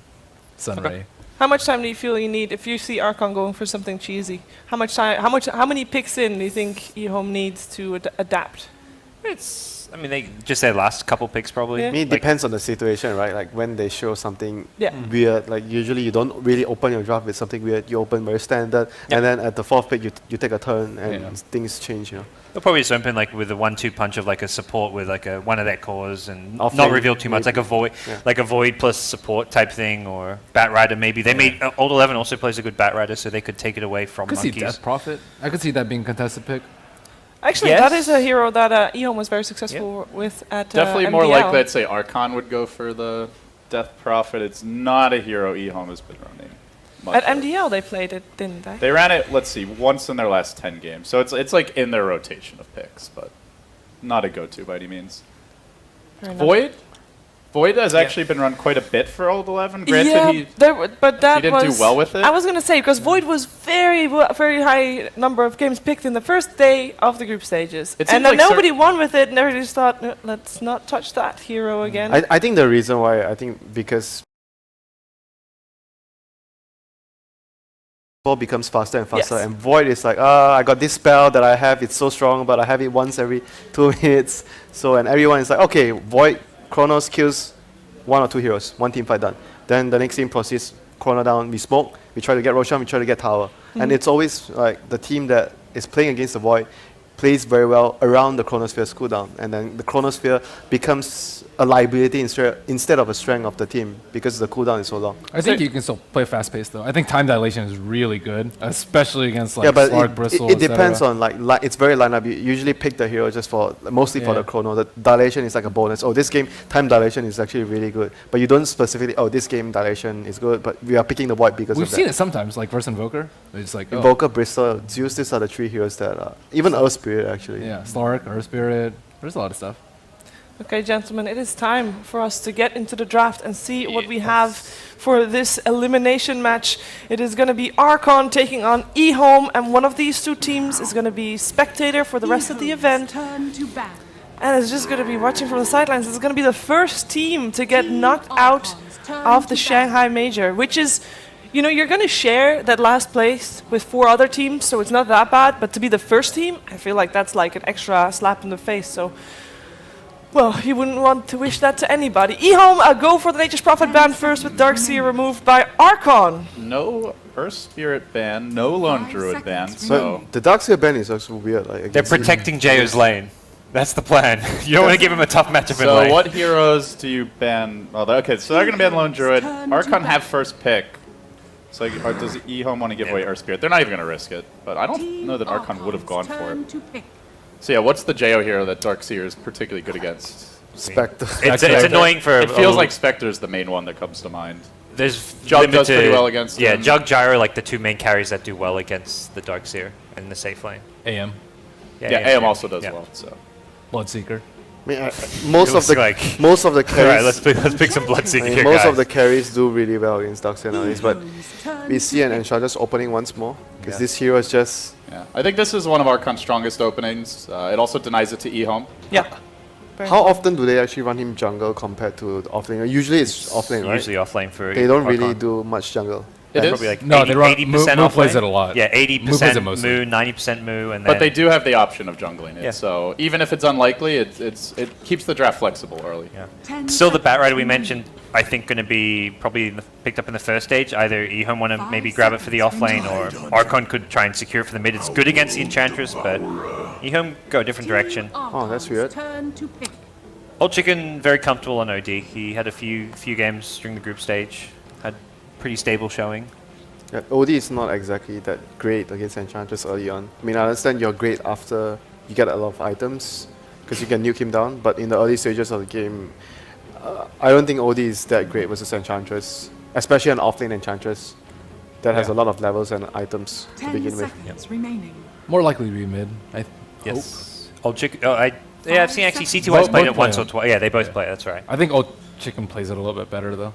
Sunray.
How much time do you feel you need if you see Archon going for something cheesy? How much time? How many picks in do you think EHOME needs to adapt?
It's, I mean, they just their last couple picks probably.
Yeah.
I mean, it
Like,
depends on the situation, right? Like when they show something
Yeah.
weird, like usually you don't really open your draft with something weird. You open very standard, and then at the fourth pick you take a turn and
Yeah.
things change. You know.
They'll probably just open like with a 1-2 punch of like a support with like a one of that cores and
Off
not
lane,
reveal too much,
maybe.
like a void,
Yeah.
like a void plus support type thing, or Bat Rider maybe. They made Old 11 also plays a good Bat Rider, so they could take it away from
I could see
monkeys.
Death Prophet. I could see that being contested pick.
Actually,
Yes.
that is a hero that EHOME was very successful with at
Definitely more
MDL.
likely I'd say Archon would go for the Death Prophet. It's not a hero EHOME has been running. much
At
of.
MDL they played it, didn't they?
They ran it, let's see, once in their last 10 games. So it's like in their rotation of picks, but not a go-to by any means.
Fair enough.
Void? Void has actually been run quite a bit for Old 11. Granted,
yeah,
he
but that
didn't do
was,
well with it?
I was gonna say because Void was very high number of games picked in the first day of the group stages,
It
and
seems
then
like
nobody won with it, and everybody just thought, "No, let's not touch that hero again."
I think the reason why because ball becomes faster and faster,
Yes.
and Void is like, I got this spell that I have, it's so strong, but I have it once every 2 minutes. So and everyone is like, okay, Void Chronos kills 1 or 2 heroes, 1 team fight done. Then the next team proceeds, Chrono down, we smoke, we try to get Roshan, we try to get tower. And it's always like the team that is playing against the Void plays very well around the Chronosphere's cooldown, and then the Chronosphere becomes a liability instead of a strength of the team because the cooldown is so long.
I think you can still play fast paced though. I think time dilation is really good, especially against like
yeah, but
Slark, Bristle.
it depends
etc.
on like it's very lineup. You usually pick the hero just for mostly for
Yeah.
the chrono. The dilation is like a bonus. Oh, this game time dilation is actually really good, but you don't specifically. Oh, this game dilation is good, but we are picking the void because
We've
of
seen
that.
it sometimes, like versus Invoker. It's like oh,
Invoker, Bristol, Zeus. These are the 3 heroes that are even Earth Spirit actually.
yeah, Slark, Earth Spirit. There's a lot of stuff.
Okay, gentlemen, it is time for us to get into the draft and see what we have for this elimination match. It is going to be Archon taking on EHOME, and one of these 2 teams is going to be spectator for the rest of the event.
Turn to battle.
And it's just going to be watching from the sidelines. It's going to be the first team to get knocked out of the Shanghai Major, which is, you know, you're going to share that last place with 4 other teams, so it's not that bad. But to be the first team, I feel like that's like an extra slap in the face. So, well, you wouldn't want to wish that to anybody. EHOME, go for the Nature's Prophet ban first with Darkseer removed by Archon.
no Earth Spirit ban, no Lone
5
Druid ban,
seconds
so
But the Darkseer ban is also weird. Like
They're
against
protecting Jayo's lane. That's the plan. You don't want to give him a tough matchup in lane.
So what heroes do you ban? Well, okay, so they're going to ban Lone Druid. Archon have first pick. So or does EHOME want to give away Earth Spirit? They're not even going to risk it. But I don't know that Archon would have gone for it. So yeah, what's the JO hero that Darkseer is particularly good against?
Spectre.
It's annoying for
It feels like Spectre's the main one that comes to mind.
there's
Jug does pretty
limited-
well against
Yeah,
him.
Jug, Gyro are like the 2 main carries that do well against the Darkseer in the safe lane.
AM,
Yeah, AM also does
Yeah.
well. So
Bloodseeker.
I mean, most of
looks
the
like-
most of the
All right,
carries,
let's pick some blood
I
seeking
mean,
here,
most
guys.
of the carries do really well against Darkseid nowadays. But we see an Enchantress opening once more because
Yeah.
this hero is just
Yeah, I think this is one of Archon's strongest openings. It also denies it to EHOME.
Yeah. Very
how often do they actually run him jungle compared to the offlane? Usually it's offlane, right?
Usually offlane for
They don't really
Archon.
do much jungle.
It is,
Probably like
No,
80,
they run.
80%
Moo plays
offlane.
it a lot.
Yeah,
Moo plays it
80%
mostly.
Moo, 90% Moo, and then
but they do have the option of jungling it.
Yeah.
So even if it's unlikely, it keeps the draft flexible early.
Yeah. Still, the Batrider we mentioned, I think, going to be probably picked up in the first stage. Either EHOME want to maybe grab it for the offlane, or Archon could try and secure it for the mid. It's good against the Enchantress, but EHOME go a different direction.
Oh, that's weird.
Old Chicken very comfortable on OD. He had a few games during the group stage, had pretty stable showing.
Yeah, OD is not exactly that great against Enchantress early on. I mean, I understand you're great after you get a lot of items because you can nuke him down, but in the early stages of the game, I don't think OD is that great versus Enchantress, especially an offlane Enchantress that has a lot of levels and items to begin with.
Remaining.
More likely to be mid.
Yes. Old Chicken. Oh, I've seen actually CTY's
Both
played it
play
once or
it.
twice. Yeah, they both play it. That's right.
I think Old Chicken plays it a little bit better though.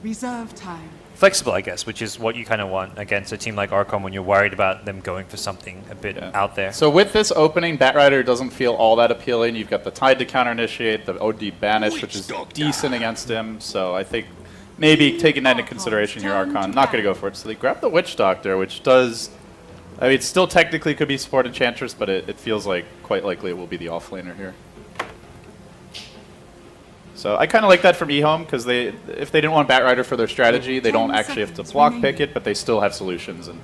Reserve time.
Flexible, I guess, which is what you kind of want against a team like Archon when you're worried about them going for something a bit out there.
So with this opening, Batrider doesn't feel all that appealing. You've got the Tide to counter initiate, the OD Banish, which is decent against him. So I think maybe taking that into consideration here, Archon not going to go for it. So they grab the Witch Doctor, which does. I mean, it still technically could be support Enchantress, but it feels like quite likely it will be the offlaner here. So I kind of like that from EHOME because if they didn't want Batrider for their strategy, they don't actually have to block pick it, but they still have solutions, and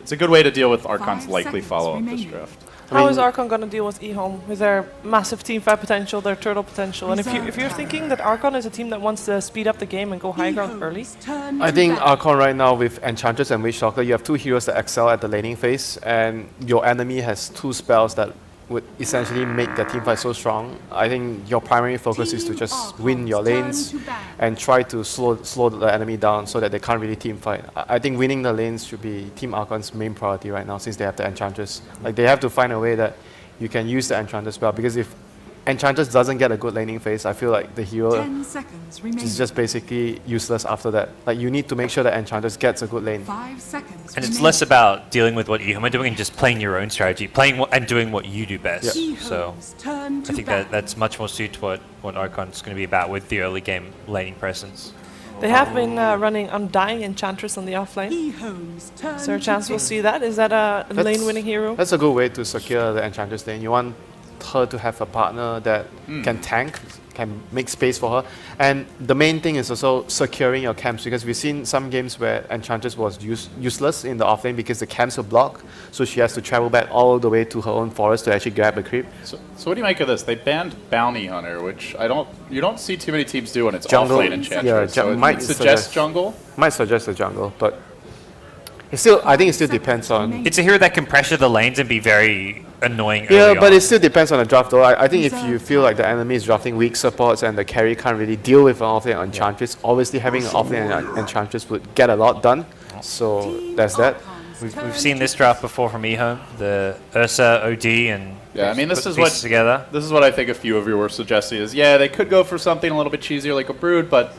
it's a good way to deal with Archon's
5
likely
seconds
follow-up this
remaining.
draft.
How is Archon going to deal with EHOME? With their massive teamfight potential, their turtle potential? And if you're thinking that Archon is a team that wants to speed up the game and go high ground early,
I think Archon right now with Enchantress and Witch Doctor, you have two heroes that excel at the laning phase, and your enemy has two spells that would essentially make their teamfight so strong. I think your primary focus is to just win your lanes and try to slow the enemy down so that they can't really teamfight. I think winning the lanes should be Team Archon's main priority right now since they have the Enchantress. Like they have to find a way that you can use the Enchantress well, because if Enchantress doesn't get a good laning phase, I feel like the hero
10 seconds remaining.
is just basically useless after that. Like you need to make sure that Enchantress gets a good lane.
5 seconds.
And it's
remaining.
less about dealing with what EHOME are doing and just playing your own strategy, playing and doing what you do best. So
EHOME's turn
I
to
think
battle.
that's much more suited to what Archon's going to be about with the early game laning presence.
they have been running Undying Enchantress on the offlane.
EHOME's turn
Is there a
to
chance we'll
battle.
see that? Is that a
That's-
lane-winning hero?
That's a good way to secure the Enchantress lane. You want her to have a partner that can tank, can make space for her. And the main thing is also securing your camps, because we've seen some games where Enchantress was useless in the offlane because the camps were blocked, so she has to travel back all the way to her own forest to actually grab a creep.
So what do you make of this? They banned Bounty Hunter, which you don't see too many teams do when it's
Jungle,
offlane Enchantress.
yeah,
so it
might
suggests
suggest-
jungle.
Might suggest the jungle, but I think it still depends on.
It's a hero that can pressure the lanes and be very annoying
Yeah,
early
but
on.
it still depends on the draft though. I think if you feel like the enemy is drafting weak supports and the carry can't really deal with an offlane Enchantress, obviously having an offlane Enchantress would get a lot done. So there's that.
We've seen this draft before from EHOME, the Ursa, OD, and
Yeah, I mean, this
put
is
the pieces
what-
together.
This is what I think a few of you were suggesting is, yeah, they could go for something a little bit cheesier like a Brood, but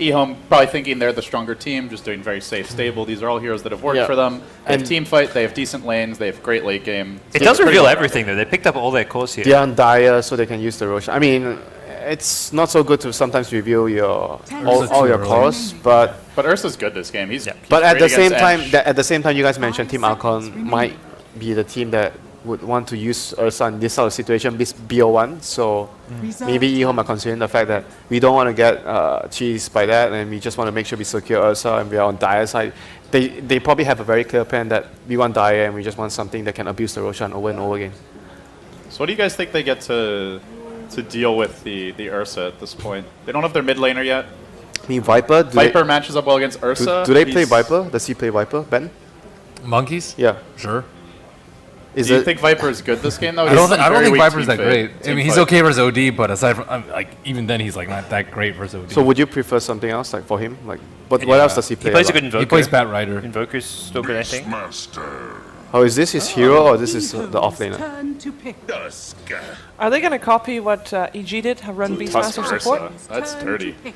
EHOME probably thinking they're the stronger team, just doing very safe, stable. These are all heroes that have worked
Yeah.
for them. They have
And-
team fight, they have decent lanes, they have great late game.
It
It's
does
pretty
reveal
well
everything, though. They picked up all their cores here.
They are on Dire, so they can use the Roshan. I mean, it's not so good to sometimes reveal your all your
early.
cores, but
But Ursa's good this game. He's
but at
great
the same
against
time,
Edge.
you guys mentioned Team
5
Archon
seconds
might be the team that would want to use Ursa in this sort of situation, this BO1. So
Reserve
maybe EHOME are considering the fact that we don't want to get cheesed by that, and we just want to make sure we secure Ursa and we are on Dire side. They probably have a very clear plan that we want Dire and we just want something that can abuse the Roshan over and over again.
So what do you guys think they get to deal with the Ursa at this point? They don't have their mid laner yet.
I mean, Viper.
Viper matches up well against Ursa.
Do they play
He's-
Viper? Does he play Viper, Ben?
Monkeys?
Yeah.
Sure.
Is
Do you
it?
think Viper is good this game though?
I don't
He's
think
very weak
Viper's
team
that
fit-
great. I
team
mean, he's
fight.
okay versus OD, but aside from like even then, he's like not that great versus OD.
So would you prefer something else, like for him? Like, what else does he play?
He plays a
lot?
good Invoker.
he plays Bat Rider.
Invoker's still good, I think.
Oh, is this his hero or this is the
EHOME's
offlaner?
turn to pick.
Are they going to copy what EG did? Have run Beastmaster
Tusk
support?
Ursa. That's
Turn to
dirty.
pick.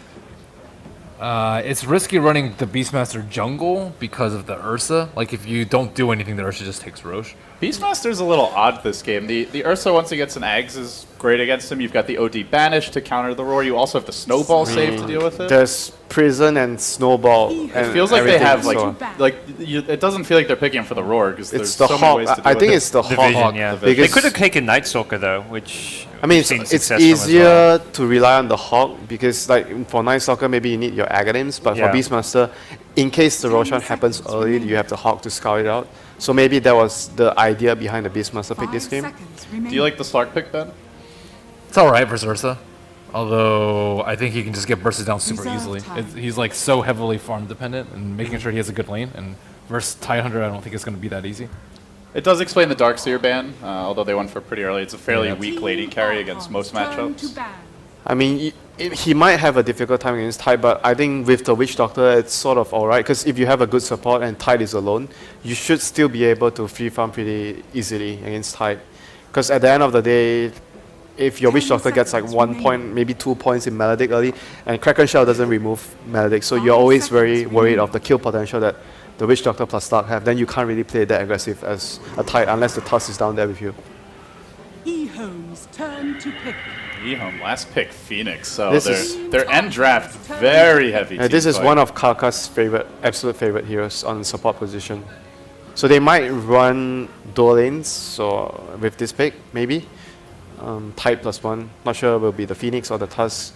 It's risky running the Beastmaster jungle because of the Ursa. Like, if you don't do anything, the Ursa just takes Roche.
Beastmaster's a little odd this game. The Ursa, once he gets an Ags, is great against him. You've got the OD Banish to counter the Roar. You also have the Snowball save to deal with it.
There's Prison and Snowball.
It
And
It feels like they
everything,
have,
so-
it doesn't feel like they're picking him for the Roar, because there's
It's the
so many
Hawk.
ways to deal
I
with
think
it.
it's the
The
Hawk.
vision, yeah.
because-
They could have taken Night Stalker though, which
I mean,
we've seen
it's
success from as well.
easier to rely on the Hawk because, like, for Night Stalker, maybe you need your Aghanim's, but
Yeah.
for Beastmaster, in case the Roshan happens early, you have the Hawk to scout it out. So maybe that was the idea behind the Beastmaster pick
5
this game.
seconds remaining.
Do you like the Slark pick, Ben?
It's alright versus Ursa. Although, I think he can just get bursted down super
Reserve
easily.
time.
He's like so heavily farm dependent and making sure he has a good lane. And versus Tidehunter, I don't think it's going to be that easy.
It does explain the Darkseer ban, although they went for it pretty early. It's a fairly
Yeah.
weak laning carry against most
Turn to
matchups.
ban.
I mean, he might have a difficult time against Tide, but I think with the Witch Doctor, it's sort of alright. Because if you have a good support and Tide is alone, you should still be able to free farm pretty easily against Tide. Because at the end of the day, if your Witch
10
Doctor gets like
seconds
1
remaining.
point, maybe 2 points in Maledict early, and Kraken Shell doesn't remove Maledict, so you're
5
always
seconds
very worried
remaining.
of the kill potential that the Witch Doctor plus Stark have. Then you can't really play that aggressive as a Tide unless the Tusk is down there with you.
EHOME's turn to pick.
EHOME, last pick, Phoenix. So
This
their
is-
their end draft, very heavy.
This
team
is
fight.
one of Karka's absolute favorite heroes on the support position. So they might run dual lanes, so with this pick, maybe. Tide +1, not sure will be the Phoenix or the Tusk.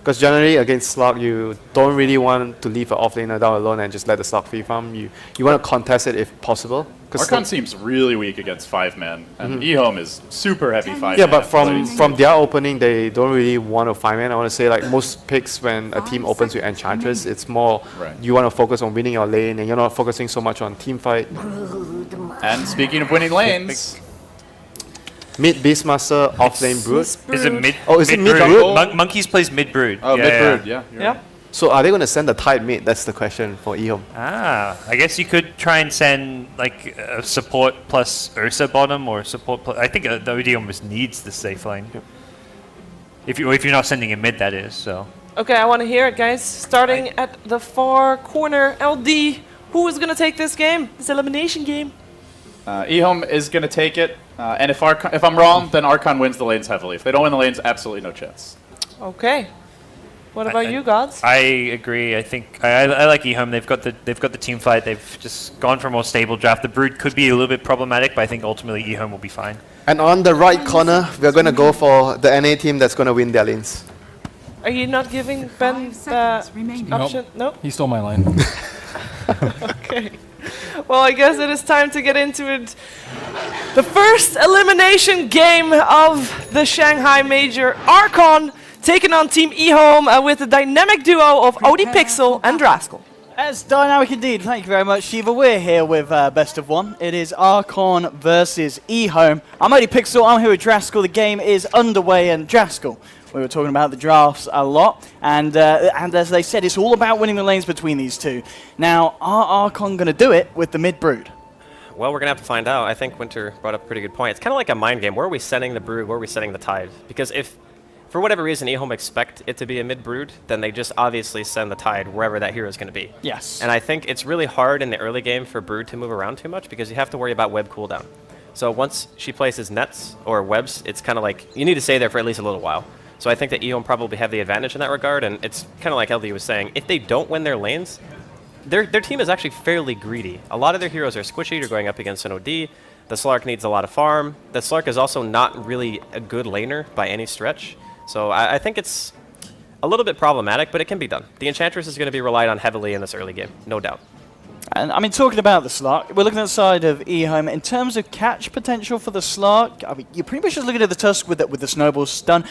Because generally against Slug, you don't really want to leave an offlaner down alone and just let the Slug free farm. You want to contest it if possible. 'Cause
Archon
Slug-
seems really weak against 5-man, and EHOME is super heavy 5-man.
yeah, but
Like,
from their opening, they don't really want to 5-man. I want to say like most picks when a team
5
opens with
seconds
Enchantress,
remaining.
it's more
Right.
you want to focus on winning your lane and you're not focusing so much on team fight.
and speaking of winning lanes,
Mid Beastmaster, offlane Brood.
Is it mid?
Oh, is it mid
brood?
Brood?
Monkeys plays mid brood.
oh, mid-brood, yeah. you're
Yeah.
right.
So are they going to send the Tide mid? That's the question for EHOME.
Ah, I guess you could try and send like support plus Ursa bottom or support plus. I think the OD almost needs the safe lane. If you're not sending a mid, that is. So
Okay, I want to hear it, guys. Starting at the far corner, LD. Who is going to take this game? This elimination game.
EHOME is going to take it, and if I'm wrong, then Archon wins the lanes heavily. If they don't win the lanes, absolutely no chance.
Okay. What about
I-
you, Gods?
I agree. I think I like EHOME. They've got the team fight. They've just gone for a more stable draft. The brood could be a little bit problematic, but I think ultimately EHOME will be fine.
And on the right corner, we're going to go for the NA team that's going to win their lanes.
Are you not giving Ben
5
the
seconds remaining.
Nope.
option? No?
He stole my line.
Okay. Well, I guess it is time to get into it. The first elimination game of the Shanghai Major. Archon taking on Team EHOME with the dynamic duo of Odie Pixel and Draskell.
That's dynamic indeed. Thank you very much, Shiva. We're here with Best of One. It is Archon versus EHOME. I'm Odie Pixel. I'm here with Draskell. The game is underway, and Draskell, we were talking about the drafts a lot, and as they said, it's all about winning the lanes between these two. Now, are Archon going to do it with the mid-brood?
Well, we're going to have to find out. I think Winter brought up a pretty good point. It's kind of like a mind game. Where are we sending the brood? Where are we sending the tide? Because if, for whatever reason, EHOME expect it to be a mid-brood, then they just obviously send the tide wherever that hero is going to be.
Yes.
And I think it's really hard in the early game for brood to move around too much because you have to worry about web cooldown. So once she places nets or webs, it's kind of like you need to stay there for at least a little while. So I think that EHOME probably have the advantage in that regard, and it's kind of like LD was saying, if they don't win their lanes, their team is actually fairly greedy. A lot of their heroes are squishy, they're going up against an OD, the Slark needs a lot of farm, the Slark is also not really a good laner by any stretch, so I think it's a little bit problematic, but it can be done. The Enchantress is going to be relied on heavily in this early game, no doubt.
And I mean, talking about the Slark, we're looking at the side of EHOME. In terms of catch potential for the Slark, I mean, you're pretty much just looking at the Tusk with the Snowball stun,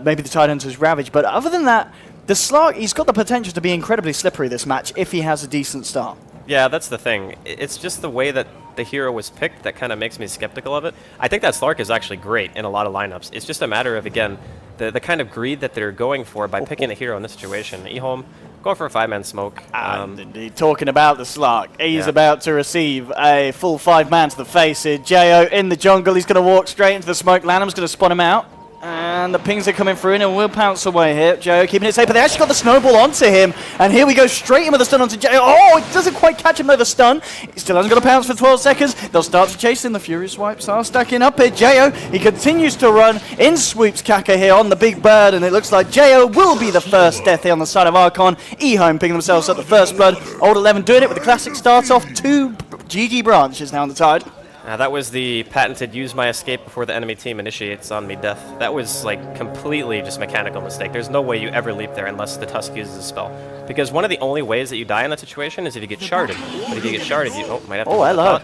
maybe the Tidehunter's Ravage, but other than that, the Slark, he's got the potential to be incredibly slippery this match if he has a decent start.
Yeah, that's the thing. It's just the way that the hero was picked that kind of makes me skeptical of it. I think that Slark is actually great in a lot of lineups. It's just a matter of, again, the kind of greed that they're going for by picking a hero in this situation. EHOME Going for a 5-man smoke.
And indeed, talking about the Slark, he's
Yeah.
about to receive a full 5-man to the face here. Jo in the jungle, he's going to walk straight into the smoke. Lanham's going to spot him out. And the pings are coming through and we'll pounce away here. Jo keeping it safe, but they actually got the snowball onto him. And here we go, straight in with the stun onto Jo. Oh, it doesn't quite catch him though, the stun. He still hasn't got a pounce for 12 seconds. They'll start to chase him. The Furious Wipes are stacking up here. Jo, he continues to run in sweeps Kaka here on the big bird. And it looks like Jo will be the first death here on the side of Archon. EHOME picking themselves up the first blood. Old 11 doing it with the classic start off. 2 GG branches now on the tide.
That was the patented use my escape before the enemy team initiates on me death. That was like completely just mechanical mistake. There's no way you ever leap there unless the Tusk uses a spell. Because one of the only ways that you die in that situation is if you get sharded. But if you get sharded, you might have to...
Oh, hello.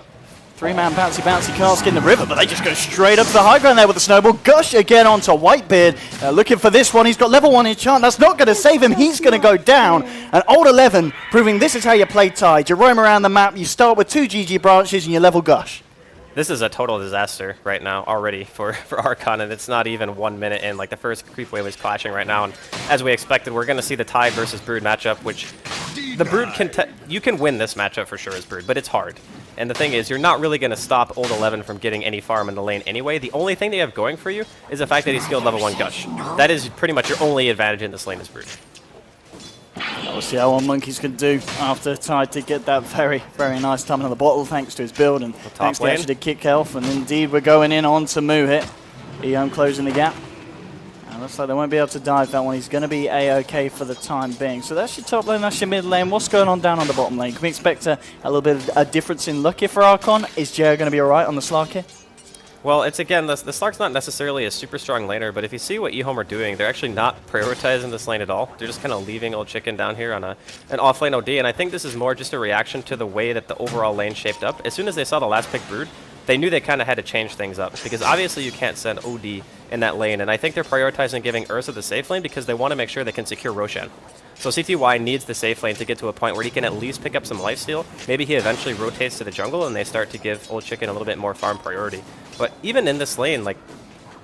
3-man bouncy cask in the river, but they just go straight up to the high ground there with the snowball. Gush again onto Whitebeard. Looking for this one. He's got level 1 enchant. That's not going to save him. He's going to go down. And Old 11 proving this is how you play Tide. You roam around the map. You start with 2 GG branches and you level Gush.
This is a total disaster right now already for Archon, and it's not even 1 minute in. Like, the first creep wave is clashing right now, and as we expected, we're going to see the Tide versus Brood matchup, which the Brood you can win this matchup for sure as Brood, but it's hard. And the thing is, you're not really going to stop Old 11 from getting any farm in the lane anyway. The only thing they have going for you is the fact that he's skilled level 1 Gush. That is pretty much your only advantage in this lane as Brood.
We'll see how one Monkey's can do after Tide to get that very, very nice time on the bottle thanks to his build and thanks to
lane.
actually the kick health. And indeed, we're going in on to Moo here. EHOME closing the gap. And looks like they won't be able to dive that one. He's going to be A-OK for the time being. So that's your top lane, that's your mid lane. What's going on down on the bottom lane? Can we expect a little bit of a difference in luck here for Archon? Is Jair going to be alright on the Slark here?
Well, it's again, the Slark's not necessarily a super strong laner, but if you see what EHOME are doing, they're actually not prioritizing this lane at all. They're just kind of leaving Old Chicken down here on an off-lane OD, and I think this is more just a reaction to the way that the overall lane shaped up. As soon as they saw the last pick Brood, they knew they kind of had to change things up, because obviously you can't send OD in that lane, and I think they're prioritizing giving Ursa the safe lane because they want to make sure they can secure Roshan. So CTY needs the safe lane to get to a point where he can at least pick up some lifesteal. Maybe he eventually rotates to the jungle and they start to give Old Chicken a little bit more farm priority. But even in this lane, like,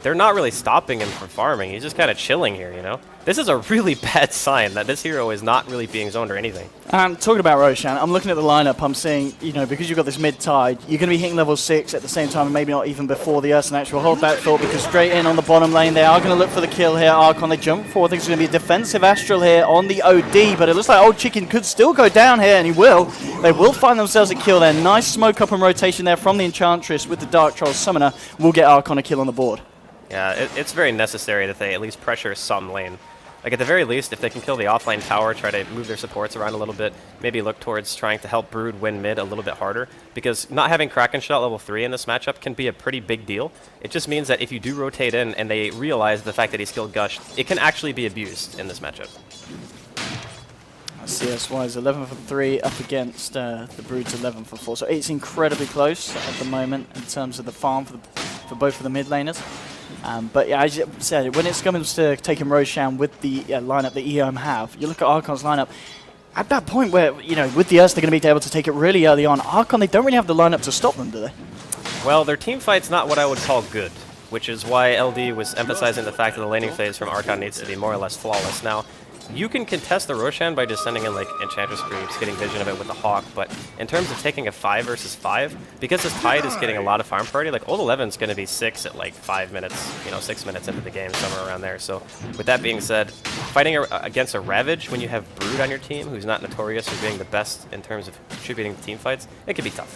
they're not really stopping him from farming. He's just kind of chilling here, you know? This is a really bad sign that this hero is not really being zoned or anything.
Talking about Roshan, I'm looking at the lineup, I'm seeing, you know, because you've got this mid-tide, you're going to be hitting level 6 at the same time, and maybe not even before the Ursa Natural. Hold that thought, because straight in on the bottom lane, they are going to look for the kill here. Archon, they jump forward. I think it's going to be a defensive Astral here on the OD, but it looks like Old Chicken could still go down here, and he will. They will find themselves a kill there. Nice smoke up and rotation there from the Enchantress with the Dark Troll Summoner. Will get Archon a kill on the board.
Yeah, it's very necessary that they at least pressure some lane. Like, at the very least, if they can kill the offlane tower, try to move their supports around a little bit, maybe look towards trying to help Brood win mid a little bit harder, because not having Kraken Shot level 3 in this matchup can be a pretty big deal. It just means that if you do rotate in and they realize the fact that he's skilled Gush, it can actually be abused in this matchup.
CSY is 11 for 3 up against the Brood's 11 for 4. So it's incredibly close at the moment in terms of the farm for both of the mid laners. But yeah, as you said, when it's coming to taking Roshan with the lineup that EHOME have, you look at Archon's lineup, at that point where, you know, with the Ursa, they're going to be able to take it really early on. Archon, they don't really have the lineup to stop them, do they?
Well, their team fight's not what I would call good, which is why LD was emphasizing the fact that the laning phase from Archon needs to be more or less flawless. Now, you can contest the Roshan by just sending in like Enchantress Creeps, getting vision of it with the Hawk, but in terms of taking a 5 versus 5, because this Tide is getting a lot of farm priority, like Old 11's going to be 6 at like 5 minutes, you know, 6 minutes into the game, somewhere around there. So with that being said, fighting against a Ravage when you have Brood on your team, who's not notorious for being the best in terms of contributing to team fights, it can be tough.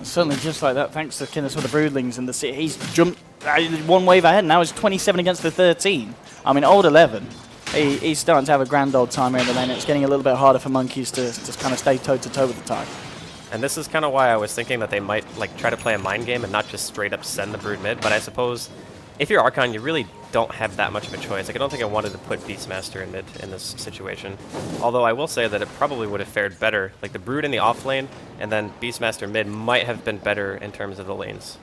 Certainly just like that, thanks to Kinnis with the Broodlings in the city. He's jumped one wave ahead, now he's 27 against the 13. I mean, Old 11. He's starting to have a grand old time here in the lane. It's getting a little bit harder for Monkeys to kind of stay toe-to-toe with the Tide.
And this is kind of why I was thinking that they might like try to play a mind game and not just straight up send the Brood mid. But I suppose if you're Archon, you really don't have that much of a choice. Like, I don't think I wanted to put Beastmaster in mid in this situation. Although I will say that it probably would have fared better. Like, the Brood in the off lane and then Beastmaster mid might have been better in terms of the lanes.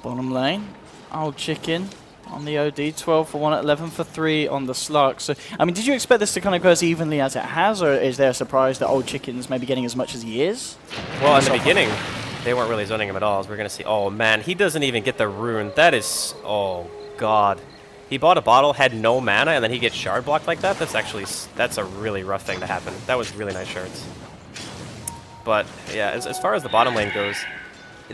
Bottom lane, Old Chicken on the OD, 12 for 1 at 11 for 3 on the Slark. So, I mean, did you expect this to kind of go as evenly as it has, or is there a surprise that Old Chicken's maybe getting as much as he is?
Well, in the beginning, they weren't really zoning him at all, as we're going to see. Oh, man, he doesn't even get the rune. That is... Oh, God. He bought a bottle, had no mana, and then he gets shard blocked like that. That's a really rough thing to happen. That was really nice shards. But yeah, as far as the bottom lane goes,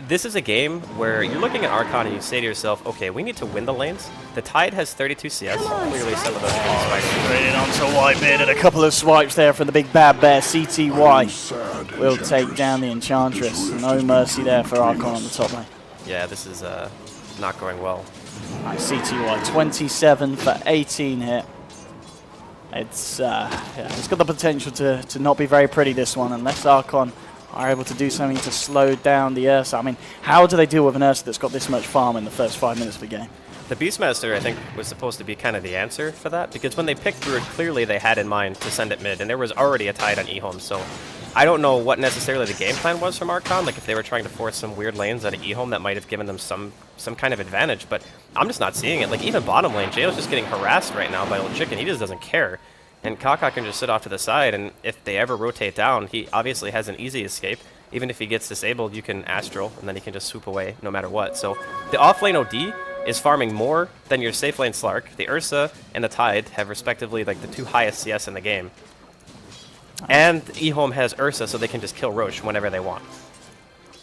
this is a game where you're looking at Archon and you say to yourself, okay, we need to win the lanes. The Tide has 32 CS. Clearly some of those can be spiked.
Straight in onto White mid and a couple of swipes there from the big bad bear. CTY will take down the Enchantress. No mercy there for Archon on the top lane.
Yeah, this is not going well.
Right, CTY 27 for 18 here. It's got the potential to not be very pretty, this one, unless Archon are able to do something to slow down the Ursa. I mean, how do they deal with an Ursa that's got this much farm in the first 5 minutes of the game?
The Beastmaster, I think, was supposed to be kind of the answer for that, because when they picked Brood, clearly they had in mind to send it mid, and there was already a Tide on EHOME, so I don't know what necessarily the game plan was from Archon, like if they were trying to force some weird lanes out of EHOME that might have given them some kind of advantage, but I'm just not seeing it. Like, even bottom lane, Jail's just getting harassed right now by Old Chicken. He just doesn't care. And Kaka can just sit off to the side, and if they ever rotate down, he obviously has an easy escape. Even if he gets disabled, you can Astral, and then he can just swoop away no matter what. So the off-lane OD is farming more than your safe lane Slark. The Ursa and the Tide have respectively like the 2 highest CS in the game. And EHOME has Ursa, so they can just kill Roche whenever they want.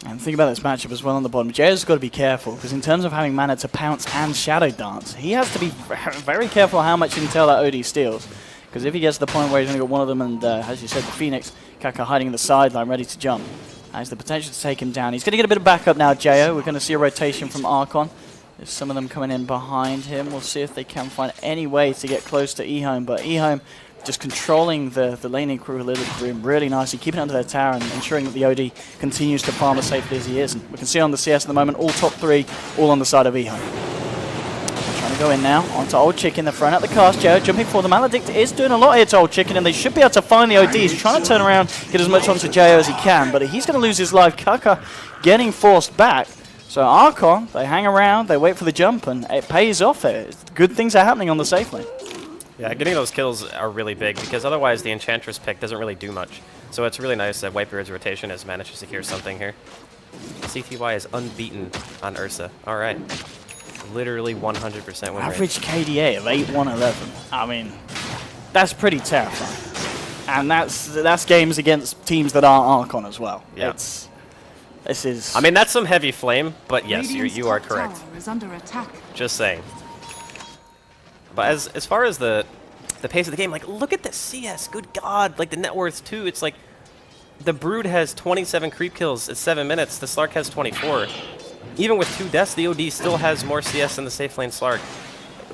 And think about this matchup as well on the bottom. Jail's got to be careful, because in terms of having mana to pounce and shadow dance, he has to be very careful how much intel that OD steals. Because if he gets to the point where he's only got one of them, and as you said, the Phoenix, Kaka hiding in the sideline, ready to jump, has the potential to take him down. He's going to get a bit of backup now, Jo. We're going to see a rotation from Archon. There's some of them coming in behind him. We'll see if they can find any way to get close to EHOME. But EHOME just controlling the laning crew a little bit really nicely, keeping it under their tower and ensuring that the OD continues to farm as safely as he is. And we can see on the CS at the moment, all top 3, all on the side of EHOME. Trying to go in now onto Old Chicken. They're throwing out the cast. Joe jumping for the Maledict is doing a lot here to Old Chicken, and they should be able to find the OD. He's trying to turn around, get as much onto Jo as he can, but he's going to lose his life. Kaka getting forced back. So Archon, they hang around, they wait for the jump, and it pays off there. Good things are happening on the safe lane.
Yeah, getting those kills are really big, because otherwise the Enchantress pick doesn't really do much. So it's really nice that Whitebeard's rotation has managed to secure something here. CTY is unbeaten on Ursa. All right. Literally 100% win rate.
Average KDA of 8-1-11. I mean, that's pretty terrifying. And that's games against teams that aren't Archon as well.
Yeah.
This is...
I mean, that's some heavy flame, but yes,
Radiant's
you are
top
correct.
tower is under attack.
Just saying. But as far as the pace of the game, like, look at the CS. Good God. Like, the net worth, too. It's like the Brood has 27 creep kills at 7 minutes. The Slark has 24. Even with 2 deaths, the OD still has more CS than the safe lane Slark.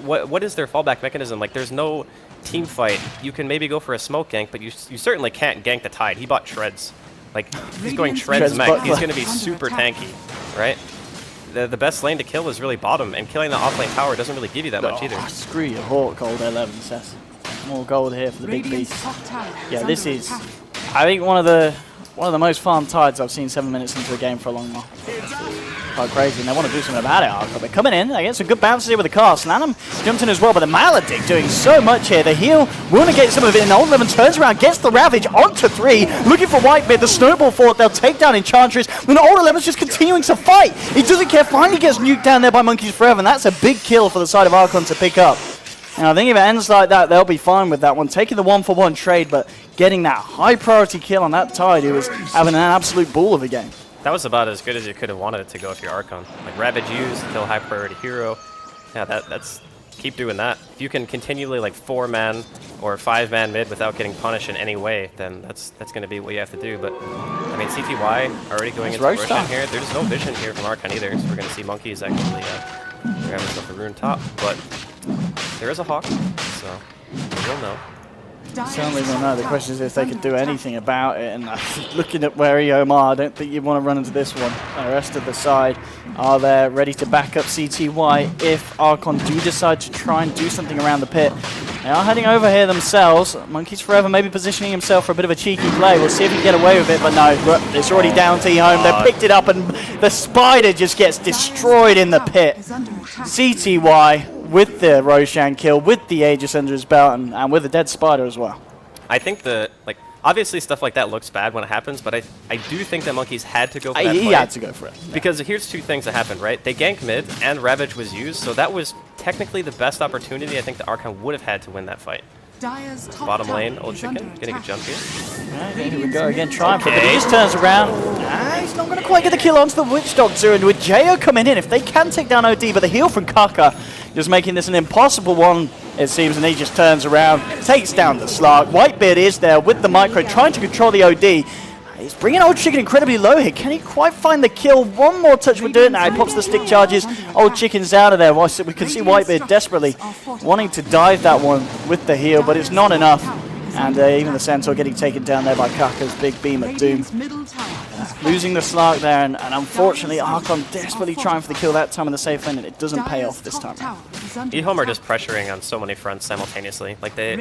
What is their fallback mechanism? Like, there's no team fight. You can maybe go for a smoke gank, but you certainly can't gank the Tide. He bought Shreds. Like, he's going Shreds mech. He's going to be super tanky, right? The best lane to kill is really bottom, and killing the offlane tower doesn't really give you that much either.
Screw your Hawk, gold 11, Seth. More gold here for the big
Radiant's
beast.
top tower
Yeah,
is
this
under
is,
attack.
I think, one of the most farmed Tides I've seen 7 minutes into a game for a long while. Quite crazy, and they want to do something about it, Archon. They're coming in, they get some good bounces here with the cast. Nanum jumped in as well, but the Maledict doing so much here. The heal, want to get some of it, and Old 11 turns around, gets the Ravage onto 3, looking for Whitebeard. The Snowball fort, they'll take down Enchantress. Then Old 11's just continuing to fight. He doesn't care, finally gets nuked down there by Monkeys Forever, and that's a big kill for the side of Archon to pick up. And I think if it ends like that, they'll be fine with that one. Taking the 1-for-1 trade, but getting that high priority kill on that Tide, who was having an absolute ball of a game.
That was about as good as you could have wanted it to go if you're Archon. Like, Ravage used, kill high priority hero. Yeah, that's keep doing that. If you can continually, like, 4-man or 5-man mid without getting punished in any way, then that's going to be what you have to do. But, I mean, CTY already going into Roshan here. There's no vision here from Archon either, so we're going to see Monkeys actually grab himself a rune top. But there is a Hawk, so we'll know.
Certainly will know. The question is if they could do anything about it. And looking at where EHOME are, I don't think you'd want to run into this one. The rest of the side are there ready to back up CTY if Archon do decide to try and do something around the pit. They are heading over here themselves. Monkeys Forever maybe positioning himself for a bit of a cheeky play. We'll see if he can get away with it, but no, it's already down to EHOME. They picked it up and the spider just gets destroyed in the pit. CTY with the Roshan kill, with the Aegis under his belt, and with the dead spider as well.
I think obviously stuff like that looks bad when it happens, but I do think that Monkeys had to go for that
He
play.
had to go for it.
Because here's 2 things that happened, right? They ganked mid, and Ravage was used, so that was technically the best opportunity I think the Archon would have had to win that fight.
Dire's top
Bottom
tower
lane, old
is
chicken,
under
getting a
attack.
jump here.
Right, here we go again, trying for it, but he
Okay.
just turns around. He's not going to quite get the kill onto the Witch Doctor, and with Jo coming in, if they can take down OD, but the heal from Kaka just making this an impossible one, it seems, and he just turns around, takes down the Slark. Whitebeard is there with the micro, trying to control the OD. He's bringing Old Chicken incredibly low here. Can he quite find the kill? One more touch would do it. Now he pops the stick charges. Old Chicken's out of there. We can see Whitebeard desperately wanting to dive that one with the heal, but it's not enough. And even the Centaur getting taken down there by Kaka's big beam of doom.
Radiant's middle tower is
Losing the Slark there, and unfortunately Archon desperately trying for the kill that time in the safe lane, and it doesn't pay off this time.
EHOME are just pressuring on so many fronts simultaneously. Like they're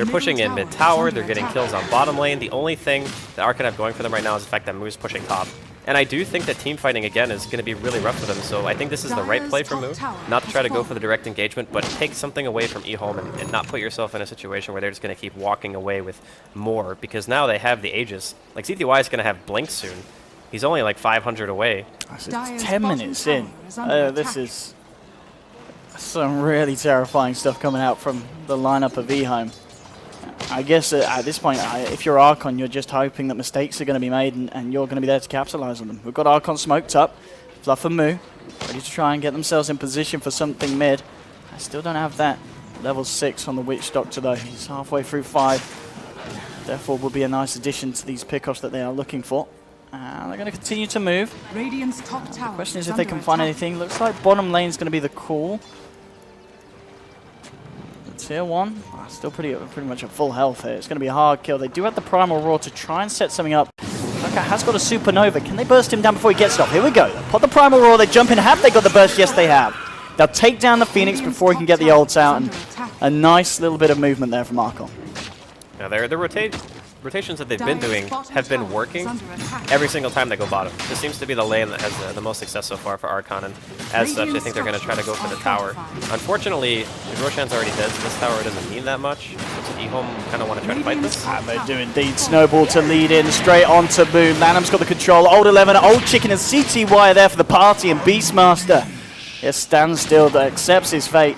pushing in mid tower, they're getting kills on bottom lane. The only thing that Archon have going for them right now is the fact that Moo's pushing top. And I do think that team fighting again is going to be really rough for them, so I think this is the right play for Moo. Not to try to go for the direct engagement, but take something away from EHOME and not put yourself in a situation where they're just going to keep walking away with more, because now they have the Aegis. Like CTY is going to have Blink soon. He's only like 500 away.
It's 10 minutes in. This is some really terrifying stuff coming out from the lineup of EHOME. I guess at this point, if you're Archon, you're just hoping that mistakes are going to be made and you're going to be there to capitalize on them. We've got Archon smoked up, Fluff and Moo, ready to try and get themselves in position for something mid. I still don't have that level 6 on the Witch Doctor though. He's halfway through 5. Therefore, will be a nice addition to these pickoffs that they are looking for. They're going to continue to move.
Radiant's top tower.
Question is if they can find anything. Looks like bottom lane's going to be the call. Tier 1, still pretty much at full health here. It's going to be a hard kill. They do have the Primal Roar to try and set something up. Kaka has got a Supernova. Can they burst him down before he gets it off? Here we go. They put the Primal Roar. They jump in. Have they got the burst? Yes, they have. They'll take down the Phoenix before he can get the ults out. And a nice little bit of movement there from Archon.
Now the rotations that they've been doing have been working every single time they go bottom. This seems to be the lane that has the most success so far for Archon, and as such, I think they're going to try to go for the tower. Unfortunately, Roshan's already dead, so this tower doesn't mean that much. So EHOME kind of want to try to fight this.
And they do indeed. Snowball to lead in straight onto Boom. Lanham's got the control. Old 11, Old Chicken and CTY are there for the party, and Beastmaster stands still, that accepts his fate.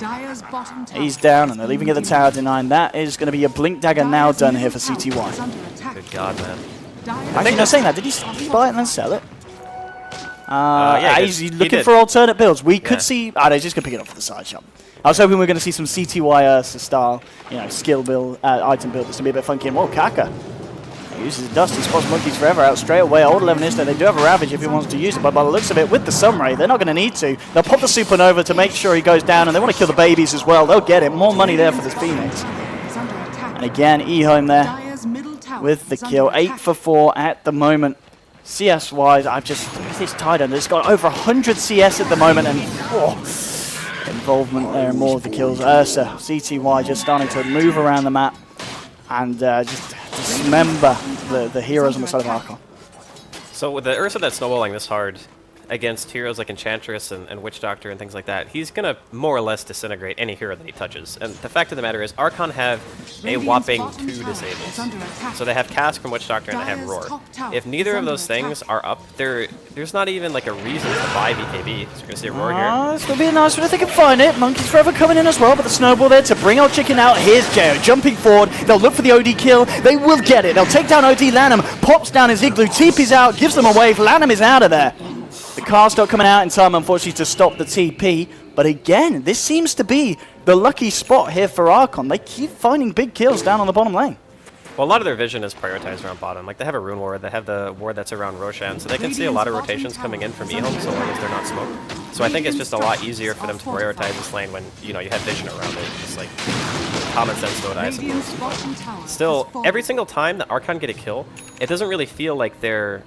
He's down, and they're leaving at the tower denying. That is going to be a Blink Dagger now done here for CTY.
Good God, man.
Actually, no, saying that, did he buy it and then sell it?
Yeah,
he's
he
looking
did.
for alternate builds. We could
Yeah.
see... Oh, they're just going to pick it up for the side shop. I was hoping we were going to see some CTY Ursa style, skill build, item build that's going to be a bit funky. And, whoa, Kaka uses Dust. He spots Monkeys Forever out straight away. Old 11 is there. They do have a Ravage if he wants to use it, but by the looks of it, with the Sunray, they're not going to need to. They'll pop the Supernova to make sure he goes down, and they want to kill the babies as well. They'll get it. More money there for this Phoenix. And again, EHOME there with the kill. 8 for 4 at the moment. CS-wise, with this Tidal, it's got over 100 CS at the moment, and involvement there in more of the kills. Ursa, CTY just starting to move around the map and just dismember the heroes on the side of Archon.
So with the Ursa that's snowballing this hard against heroes like Enchantress and Witch Doctor and things like that, he's going to more or less disintegrate any hero that he touches. And the fact of the matter is, Archon have a whopping 2 disables. So they have Cask from Witch Doctor and they have Roar. If neither of those things are up, there's not even like a reason to buy BKB. So you're going to see a Roar here.
It's going to be a nice one if they can find it. Monkeys Forever coming in as well, but the Snowball there to bring Old Chicken out. Here's Jo jumping forward. They'll look for the OD kill. They will get it. They'll take down OD. Lanham pops down his Igloo. TP's out, gives them a wave. Lanham is out of there. The car's not coming out in time, unfortunately, to stop the TP. But again, this seems to be the lucky spot here for Archon. They keep finding big kills down on the bottom lane.
Well, a lot of their vision is prioritized around bottom. Like, they have a Rune Ward, they have the ward that's around Roshan, so they can see a lot of rotations coming in from EHOME so long as they're not smoked. So I think it's just a lot easier for them to prioritize this lane when, you have vision around it. Just like common sense DoTa, I suppose. Still, every single time that Archon get a kill, it doesn't really feel like they're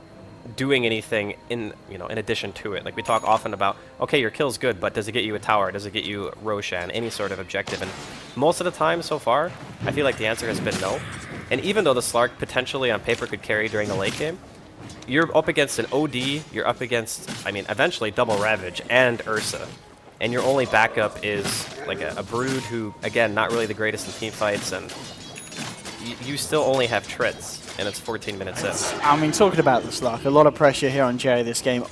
doing anything in addition to it. Like, we talk often about, okay, your kill's good, but does it get you a tower? Does it get you Roshan? Any sort of objective? And most of the time so far, I feel like the answer has been no. And even though the Slark potentially on paper could carry during the late game, you're up against an OD, you're up against, eventually double Ravage and Ursa. And your only backup is like a Brood who, again, not really the greatest in team fights, and you still only have Trits. And it's 14 minutes in.
Talking about the Slark, a lot of pressure here on Jerry this game.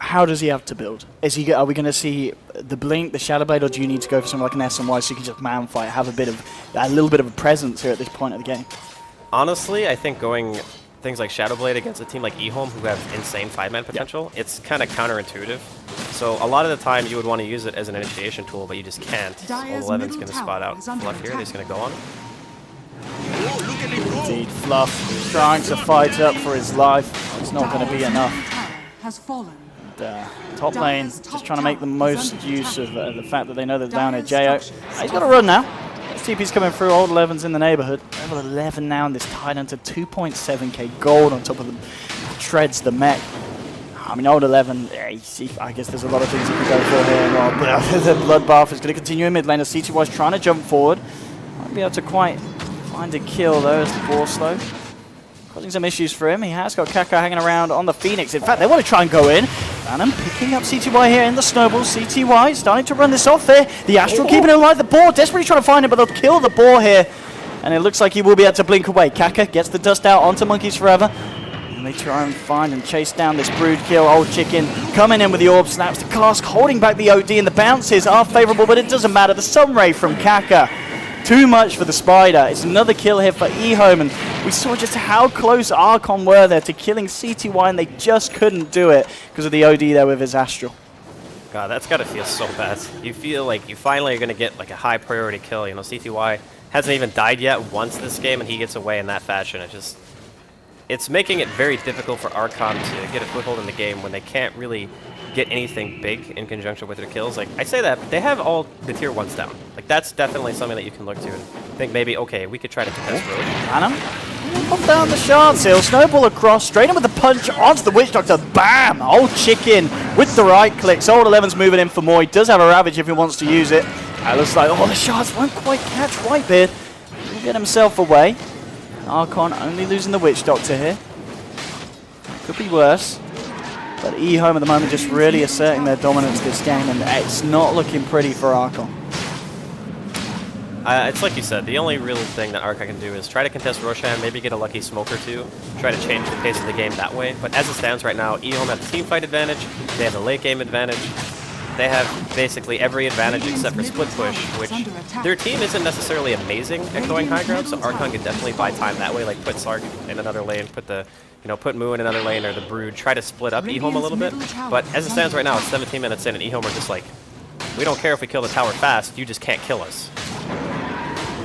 how does he have to build? Are we going to see the Blink, the Shadow Blade, or do you need to go for something like an SMY so you can just man fight, have a little bit of a presence here at this point of the game?
Honestly, I think going things like Shadow Blade against a team like EHOME, who have insane 5-man potential, it's kind of counterintuitive. So a lot of the time you would want to use it as an initiation tool, but you just can't. Old 11's going to spot out Fluff here. He's going to go on.
Indeed, Fluff trying to fight up for his life. It's not going to be enough.
Has fallen.
Top lane just trying to make the most use of the fact that they know they're down here. Jo, he's got to run now. TP's coming through. Old 11's in the neighborhood. Level 11 now, and this tied into 2.7k gold on top of the treads the mech. I mean, Old 11, I guess there's a lot of things you can go for here. Well, the bloodbath is going to continue in mid lane as CTY's trying to jump forward. Won't be able to quite find a kill though as the ball slow. Causing some issues for him. He has got Kaka hanging around on the Phoenix. In fact, they want to try and go in. Phantom picking up CTY here in the snowball. CTY starting to run this off there. The Astral keeping him alive. The boar desperately trying to find him, but they'll kill the boar here. And it looks like he will be able to blink away. Kaka gets the dust out onto Monkeys Forever. And they try and find and chase down this brood kill. Old Chicken coming in with the orb snaps. The cask holding back the OD, and the bounces are favorable, but it doesn't matter. The Sunray from Kaka. Too much for the Spider. It's another kill here for EHOME, and we saw just how close Archon were there to killing CTY, and they just couldn't do it because of the OD there with his Astral.
God, that's got to feel so bad. You feel like you finally are going to get like a high priority kill. You know, CTY hasn't even died yet once this game, and he gets away in that fashion. It's making it very difficult for Archon to get a foothold in the game when they can't really get anything big in conjunction with their kills. Like, I say that, they have all the tier 1s down. Like, that's definitely something that you can look to and think maybe, okay, we could try to contest Roche.
Phantom, pop down the shards here, snowball across, straight in with the punch onto the Witch Doctor, bam! Old Chicken with the right clicks. Old 11's moving in for more. He does have a Ravage if he wants to use it. It looks like, the shards won't quite catch Whitebeard. He'll get himself away. Archon only losing the Witch Doctor here. Could be worse. But EHOME at the moment just really asserting their dominance this game, and it's not looking pretty for Archon.
It's like you said, the only real thing that Archon can do is try to contest Roshan, maybe get a lucky smoke or two, try to change the pace of the game that way. But as it stands right now, EHOME have the team fight advantage, they have the late game advantage, they have basically every advantage except for split push, which their team isn't necessarily amazing at going high ground, so Archon can definitely buy time that way, like put Sark in another lane, put Moo in another lane, or the Brood, try to split up EHOME a little bit. But as it stands right now, it's 17 minutes in, and EHOME are just like, we don't care if we kill the tower fast, you just can't kill us.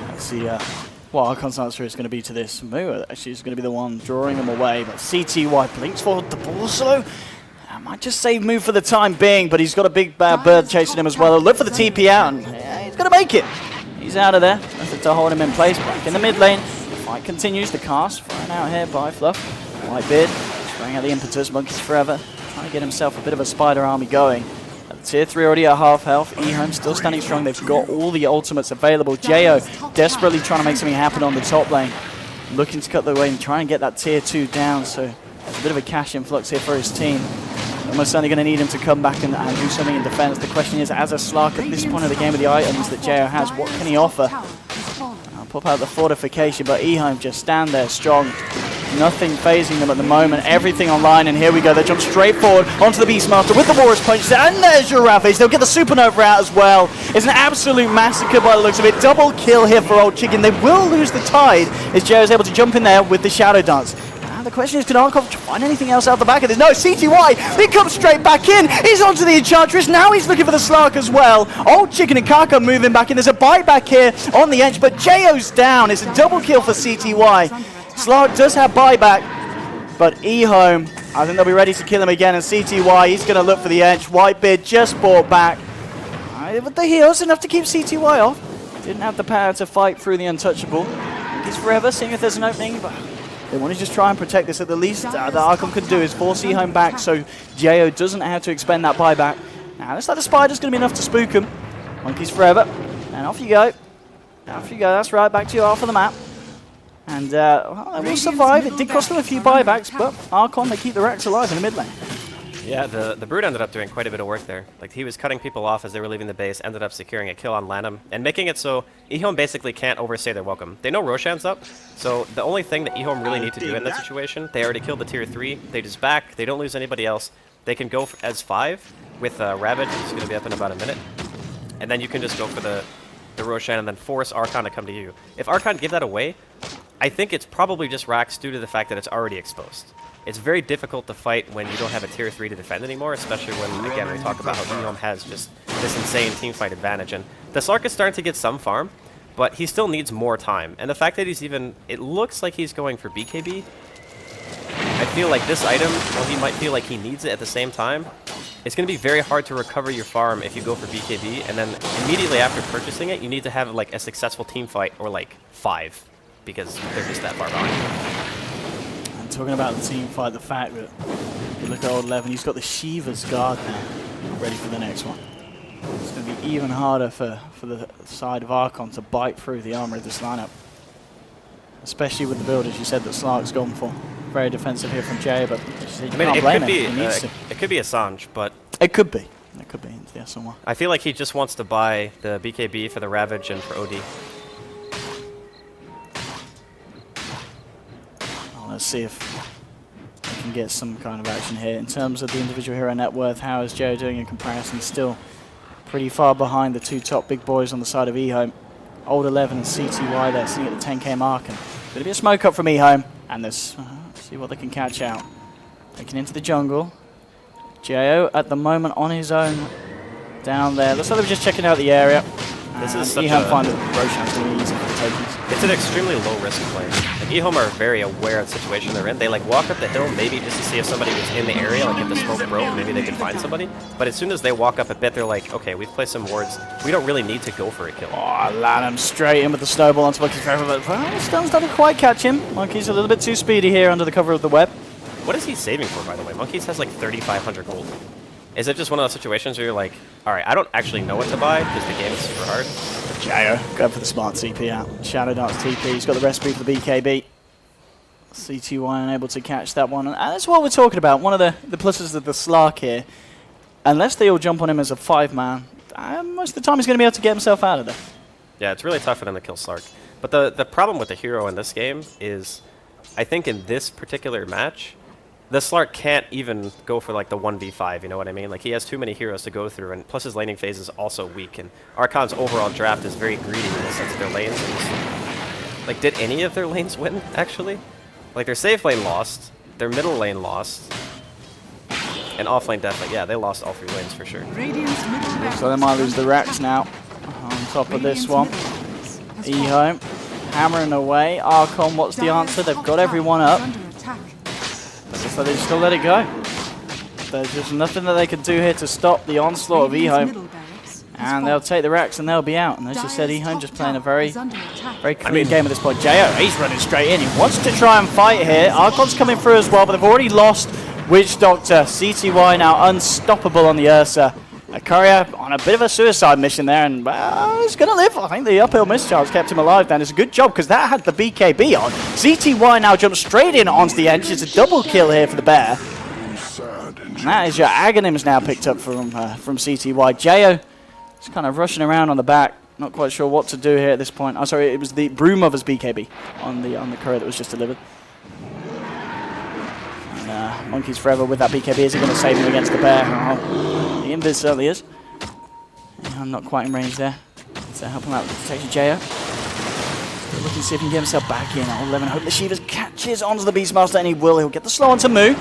Let's see what Archon's answer is going to be to this. Moo actually is going to be the one drawing them away, but CTY blinks forward the ball slow. I might just save Moo for the time being, but he's got a big bad bird chasing him as well. Look for the TP out, and he's going to make it. He's out of there. Nothing to hold him in place. Back in the mid lane. The fight continues. The cast thrown out here by Fluff. Whitebeard spraying out the impetus. Monkeys Forever trying to get himself a bit of a spider army going. Tier 3 already at half health. EHOME still standing strong. They've got all the ultimates available. Jo desperately trying to make something happen on the top lane. Looking to cut the way and try and get that tier 2 down. So there's a bit of a cash influx here for his team. Almost certainly going to need him to come back and do something in defense. The question is, as a Slark at this point of the game with the items that Jo has, what can he offer? I'll pop out the fortification, but EHOME just stand there strong. Nothing phasing them at the moment. Everything online, and here we go. They jump straight forward onto the Beastmaster with the Walrus Punch, and there's your Ravage. They'll get the Supernova out as well. It's an absolute massacre by the looks of it. Double kill here for Old Chicken. They will lose the tide as Jo is able to jump in there with the Shadow Dance. Now the question is, can Archon find anything else out the back of this? No, CTY, he comes straight back in. He's onto the Enchantress. Now he's looking for the Slark as well. Old Chicken and Kaka moving back in. There's a buyback here on the edge, but JO's down. It's a double kill for CTY. Slark does have buyback, but EHOME, I think they'll be ready to kill him again, and CTY, he's going to look for the edge. Whitebeard just brought back. With the heals, enough to keep CTY off. Didn't have the power to fight through the untouchable. He's Forever, seeing if there's an opening, but they want to just try and protect this. At the least that Archon could do is force EHOME back so Jo doesn't have to expend that buyback. Now, looks like the Spider's going to be enough to spook him. Monkeys Forever, and off you go. Off you go, that's right, back to you half of the map. And well, they will survive. It did cost them a few buybacks, but Archon, they keep the Rex alive in the mid lane.
Yeah, the Brood ended up doing quite a bit of work there. Like, he was cutting people off as they were leaving the base, ended up securing a kill on Lanham, and making it so EHOME basically can't overstay their welcome. They know Roshan's up, so the only thing that EHOME really need to do in that situation, they already killed the tier 3, they just back, they don't lose anybody else, they can go as 5 with Ravage, who's going to be up in about a minute. And then you can just go for the Roshan and then force Archon to come to you. If Archon gave that away, I think it's probably just Rax due to the fact that it's already exposed. It's very difficult to fight when you don't have a tier 3 to defend anymore, especially when, again, we talk about how EHOME has just this insane teamfight advantage. And the Slark is starting to get some farm, but he still needs more time. And the fact that he's even, it looks like he's going for BKB, I feel like this item, while he might feel like he needs it at the same time, it's going to be very hard to recover your farm if you go for BKB, and then immediately after purchasing it, you need to have like a successful team fight or like 5, because they're just that far behind.
And talking about the team fight, the fact that you look at old 11, he's got the Shiva's guard now, ready for the next one. It's going to be even harder for the side of Archon to bite through the armor of this lineup, especially with the build, as you said, that Slark's gone for. Very defensive here from Jay, but you can't blame him.
It could be Assange, but
it could be. It could be into the SL1.
I feel like he just wants to buy the BKB for the Ravage and for OD.
Well, let's see if we can get some kind of action here. In terms of the individual hero net worth, how is Joe doing in comparison? Still pretty far behind the 2 top big boys on the side of EHOME. Old 11 and CTY there, sitting at the 10k mark. And going to be a smoke up from EHOME. And this, see what they can catch out. Taking into the jungle. Jo at the moment on his own down there. Looks like they're just checking out the area.
This is such
EHOME find that Roshan's going to be easy for the tokens.
It's an extremely low risk play. Like EHOME are very aware of the situation they're in. They like walk up the hill maybe just to see if somebody was in the area, like if the smoke broke, maybe they could find somebody. But as soon as they walk up a bit, they're like, okay, we've placed some wards. We don't really need to go for a kill.
Oh, land him straight in with the snowball onto Monkey's forever, but well, Stuns doesn't quite catch him. Monkey's a little bit too speedy here under the cover of the web.
What is he saving for, by the way? Monkeys has like 3,500 gold. Is it just one of those situations where you're like, all right, I don't actually know what to buy because the game is super hard?
Jayo going for the smart TP out. Shadow Dart's TP. He's got the recipe for the BKB. CTY unable to catch that one. And that's what we're talking about. One of the pluses of the Slark here. Unless they all jump on him as a 5-man, most of the time he's going to be able to get himself out of there.
Yeah, it's really tough for them to kill Slark. But the problem with the hero in this game is, I think in this particular match, the Slark can't even go for like the 1v5, you know what I mean? Like he has too many heroes to go through, and plus his laning phase is also weak, and Archon's overall draft is very greedy in the sense of their lanes. Like, did any of their lanes win, actually? Like, their safe lane lost, their middle lane lost, and off lane definitely, yeah, they lost all 3 lanes for sure.
So they might lose the Rax now on top of this one. EHOME hammering away. Archon, what's the answer? They've got everyone up. So they just let it go. There's just nothing that they can do here to stop the onslaught of EHOME. And they'll take the racks and they'll be out. And as you said, EHOME just playing a very clean game at this point. Jo, he's running straight in. He wants to try and fight here. Archon's coming through as well, but they've already lost Witch Doctor. CTY now unstoppable on the Ursa. A courier on a bit of a suicide mission there, and he's going to live. I think the uphill mischarge kept him alive then. It's a good job because that had the BKB on. CTY now jumps straight in onto the edge. It's a double kill here for the bear. And that is your Aghanims now picked up from CTY. Jo is kind of rushing around on the back. Not quite sure what to do here at this point. Oh, sorry, it was the Brewmother's BKB on the courier that was just delivered. And Monkeys forever with that BKB. Is he going to save him against the bear? Oh. The invis certainly is. Yeah, I'm not quite in range there. So help him out with the protection. Jo. Still looking to see if he can get himself back in. Old 11. Hope the Shivas catches onto the Beastmaster, and he will. He'll get the slow on to move.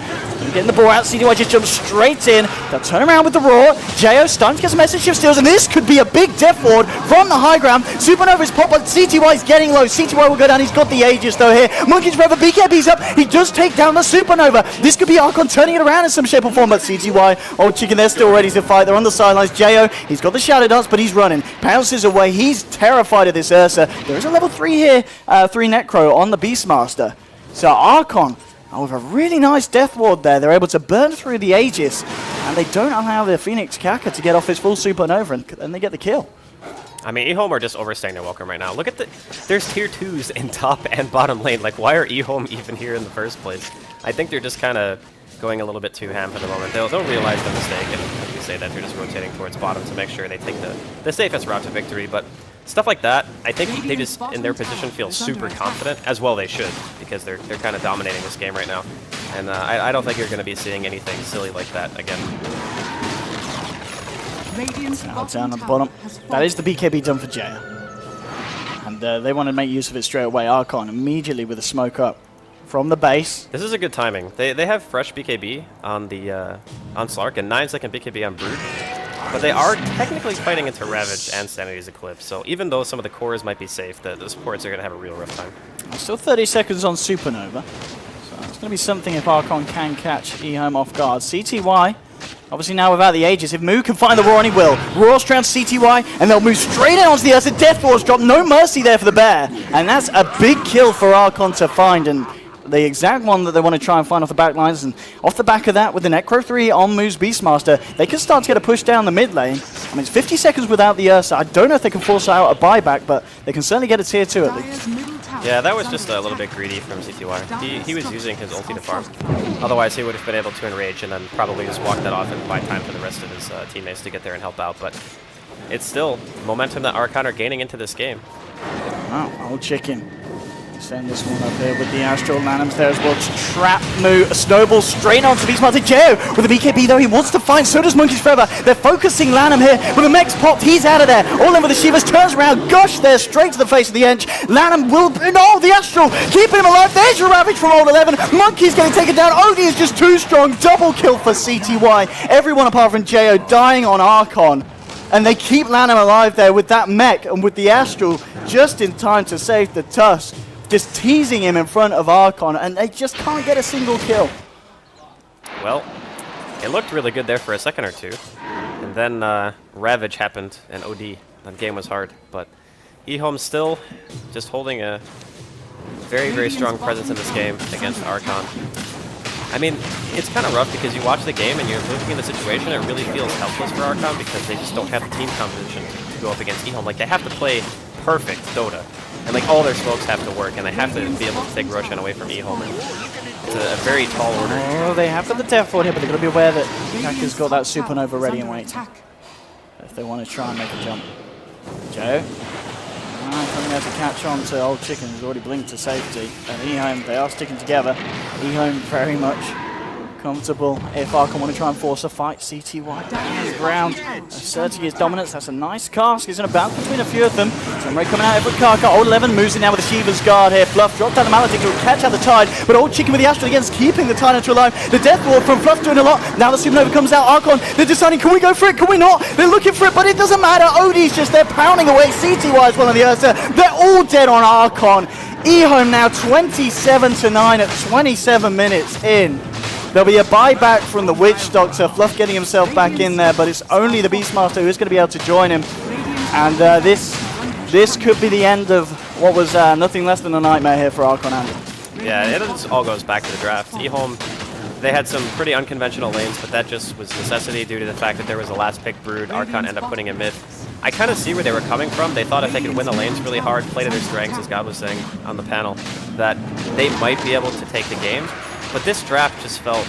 Getting the ball out. CTY just jumps straight in. They'll turn around with the roar. Jo stuns, gets a message, shift steals, and this could be a big death ward from the high ground. Supernova's pop, but CTY's getting low. CTY will go down. He's got the Aegis though here. Monkeys forever. BKB's up. He does take down the Supernova. This could be Archon turning it around in some shape or form, but CTY, old chicken, they're still ready to fight. They're on the sidelines. Jo, he's got the Shadow Dance, but he's running. Pounces away. He's terrified of this Ursa. There is a level 3 here, 3 Necro on the Beastmaster. So Archon, with a really nice death ward there, they're able to burn through the Aegis, and they don't allow the Phoenix Kaka to get off his full Supernova, and they get the kill.
I mean, EHOME are just overstaying their welcome right now. Look at there's tier 2s in top and bottom lane. Like, why are EHOME even here in the first place? I think they're just kind of going a little bit too ham for the moment. They'll realize the mistake, and as you say that, they're just rotating towards bottom to make sure they take the safest route to victory. But stuff like that, I think they just, in their position, feel super confident, as well they should, because they're kind of dominating this game right now. And I don't think you're going to be seeing anything silly like that again.
Radiant's
Now
bottom
down at the
tower
bottom.
has
That
fallen.
is the BKB done for Jaya. And they want to make use of it straight away. Archon immediately with a smoke up from the base.
This is a good timing. They have fresh BKB on the on Slark and 9-second BKB on Brood. But they are technically fighting into Ravage and Sanity's Eclipse. So even though some of the cores might be safe, the supports are going to have a real rough time.
Still 30 seconds on Supernova. So it's going to be something if Archon can catch EHOME off guard. CTY, obviously now without the Aegis. If Moo can find the Roar, and he will. Roar strands CTY, and they'll move straight in onto the Ursa. Death Force drop, no mercy there for the bear. And that's a big kill for Archon to find. And the exact one that they want to try and find off the back lines. And off the back of that, with the Necro 3 on Moo's Beastmaster, they can start to get a push down the mid lane. I mean, it's 50 seconds without the Ursa. I don't know if they can force out a buyback, but they can certainly get a tier 2 at least.
Dire's middle tower
Yeah, that was
is
just
under
a little bit
attack.
greedy from CTY. He was using his ulti to farm. Otherwise, he would have been able to enrage and then probably just walk that off and buy time for the rest of his teammates to get there and help out. But it's still momentum that Archon are gaining into this game.
Wow, old chicken. Send this one up here with the Astral Lanhams there as well to trap Moo. A snowball straight onto Beastmaster. Jeo with the BKB though, he wants to find, so does Monkey's Forever. They're focusing Lanham here. With the mech's popped, he's out of there. All in with the Shivas, turns around, gosh there, straight to the face of the Ench. Lanham will, no, the Astral, keeping him alive. There's your Ravage from Old 11. Monkey's getting taken down. Odie is just too strong. Double kill for CTY. Everyone apart from Jeo dying on Archon. And they keep Lanham alive there with that mech and with the Astral just in time to save the Tusk. Just teasing him in front of Archon, and they just can't get a single kill.
Well, it looked really good there for a second or two. And then Ravage happened and OD. That game was hard. But EHOME still just holding a very, very strong presence in this game against Archon. I mean, it's kind of rough because you watch the game and you're looking at the situation, it really feels helpless for Archon because they just don't have the team composition to go up against EHOME. Like, they have to play perfect DoTa. And like all their smokes have to work, and they have to be able to take Roshan away from EHOME. It's a very tall order.
Oh, they have got the Death Ward here, but they've got to be aware that Kaka's got that Supernova
Tower
ready
is
and
under
waiting.
attack.
If they want to try and make a jump. Joe. Coming there to catch on to Old Chicken, who's already blinked to safety. And EHOME, they are sticking together. EHOME very much comfortable. If Archon want to try and force a fight, CTY down on the ground, asserting his dominance. That's a nice cast. He's going to bounce between a few of them. Samurai coming out with Kaka. Old 11 moves in now with the Shiva's guard here. Fluff dropped down the Maledict to catch out the Tide, but Old Chicken with the Astral against keeping the Tide alive. The Death Ward from Fluff doing a lot. Now the Supernova comes out. Archon, they're deciding, can we go for it? Can we not? They're looking for it, but it doesn't matter. Odie's just there pounding away. CTY is one of the Ursa. They're all dead on Archon. EHOME now 27-9 at 27 minutes in. There'll be a buyback from the Witch Doctor. Fluff getting himself back in there, but it's only the Beastmaster who's going to be able to join him. And this could be the end of what was nothing less than a nightmare here for Archon and
Yeah, it all goes back to the draft. EHOME, they had some pretty unconventional lanes, but that just was necessity due to the fact that there was a last pick Brood. Archon ended up putting him mid. I kind of see where they were coming from. They thought if they could win the lanes really hard, play to their strengths, as God was saying on the panel, that they might be able to take the game. But this draft just felt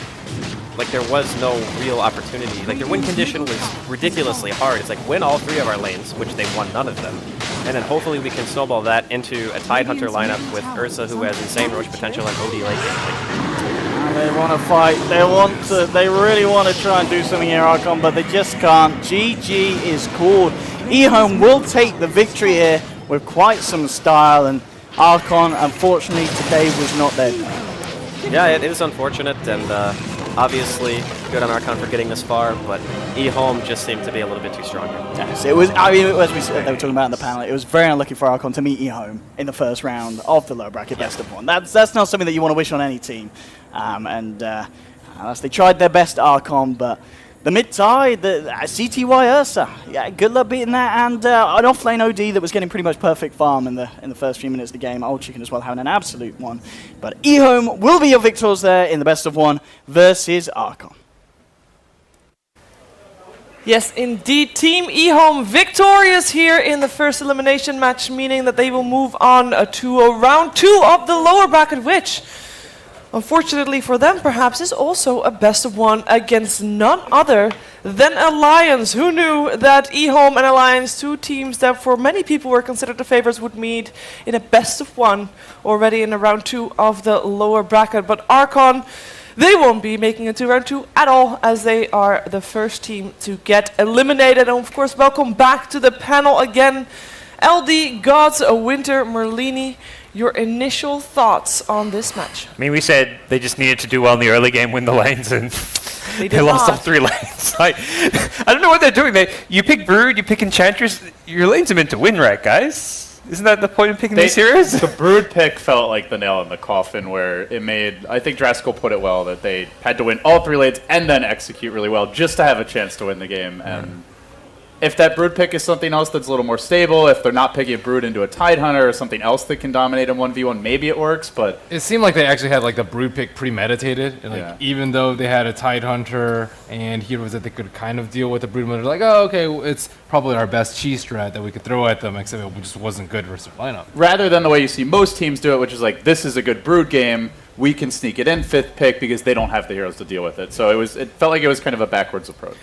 like there was no real opportunity. Like, their win condition was ridiculously hard. It's like, win all 3 of our lanes, which they won none of them. And then hopefully we can snowball that into a Tide Hunter lineup with Ursa, who has insane Roche potential, and OD late game.
they want to fight. They really want to try and do something here, Archon, but they just can't. GG is called. EHOME will take the victory here with quite some style, and Archon, unfortunately, today was not their day.
Yeah, it is unfortunate, and obviously good on Archon for getting this far, but EHOME just seemed to be a little bit too strong.
Yes, it was. I mean, as we said, they were talking about in the panel, it was very unlucky for Archon to meet EHOME in the first round of the low bracket best of 1. That's not something that you want to wish on any team. They tried their best, Archon, but the mid-tie, the CTY Ursa, yeah, good luck beating that, and an off-lane OD that was getting pretty much perfect farm in the first few minutes of the game. Old Chicken as well having an absolute one. But EHOME will be your victors there in the best of 1 versus Archon.
Yes, indeed. Team EHOME victorious here in the first elimination match, meaning that they will move on to round 2 of the lower bracket, which, unfortunately for them, perhaps, is also a best of 1 against none other than Alliance. Who knew that EHOME and Alliance, 2 teams that for many people were considered the favorites, would meet in a best of 1 already in round 2 of the lower bracket. But Archon, They won't be making it to round 2 at all, as they are the first team to get eliminated. And of course, welcome back to the panel again. LD, Gods, Winter, Merlini, your initial thoughts on this match?
I mean, we said they just needed to do well in the early game, win the lanes, and
They
they
did
lost all
not.
3 lanes. I don't know what they're doing. You pick Brood, you pick Enchantress. Your lanes are meant to win, right, guys? Isn't that the point of picking these heroes?
The Brood pick felt like the nail in the coffin, where it made, I think Draskell put it well, that they had to win all 3 lanes and then execute really well just to have a chance to win the game. And if that Brood pick is something else that's a little more stable, if they're not picking a Brood into a Tidehunter or something else that can dominate in 1v1, maybe it works, but
It seemed like they actually had like the Brood pick premeditated, and like
Yeah.
even though they had a Tidehunter and heroes that they could kind of deal with the Brood, they're like, oh, okay, it's probably our best cheese strat that we could throw at them, except it just wasn't good versus the lineup.
rather than the way you see most teams do it, which is like, this is a good Brood game, we can sneak it in 5th pick because they don't have the heroes to deal with it. So it felt like it was kind of a backwards approach.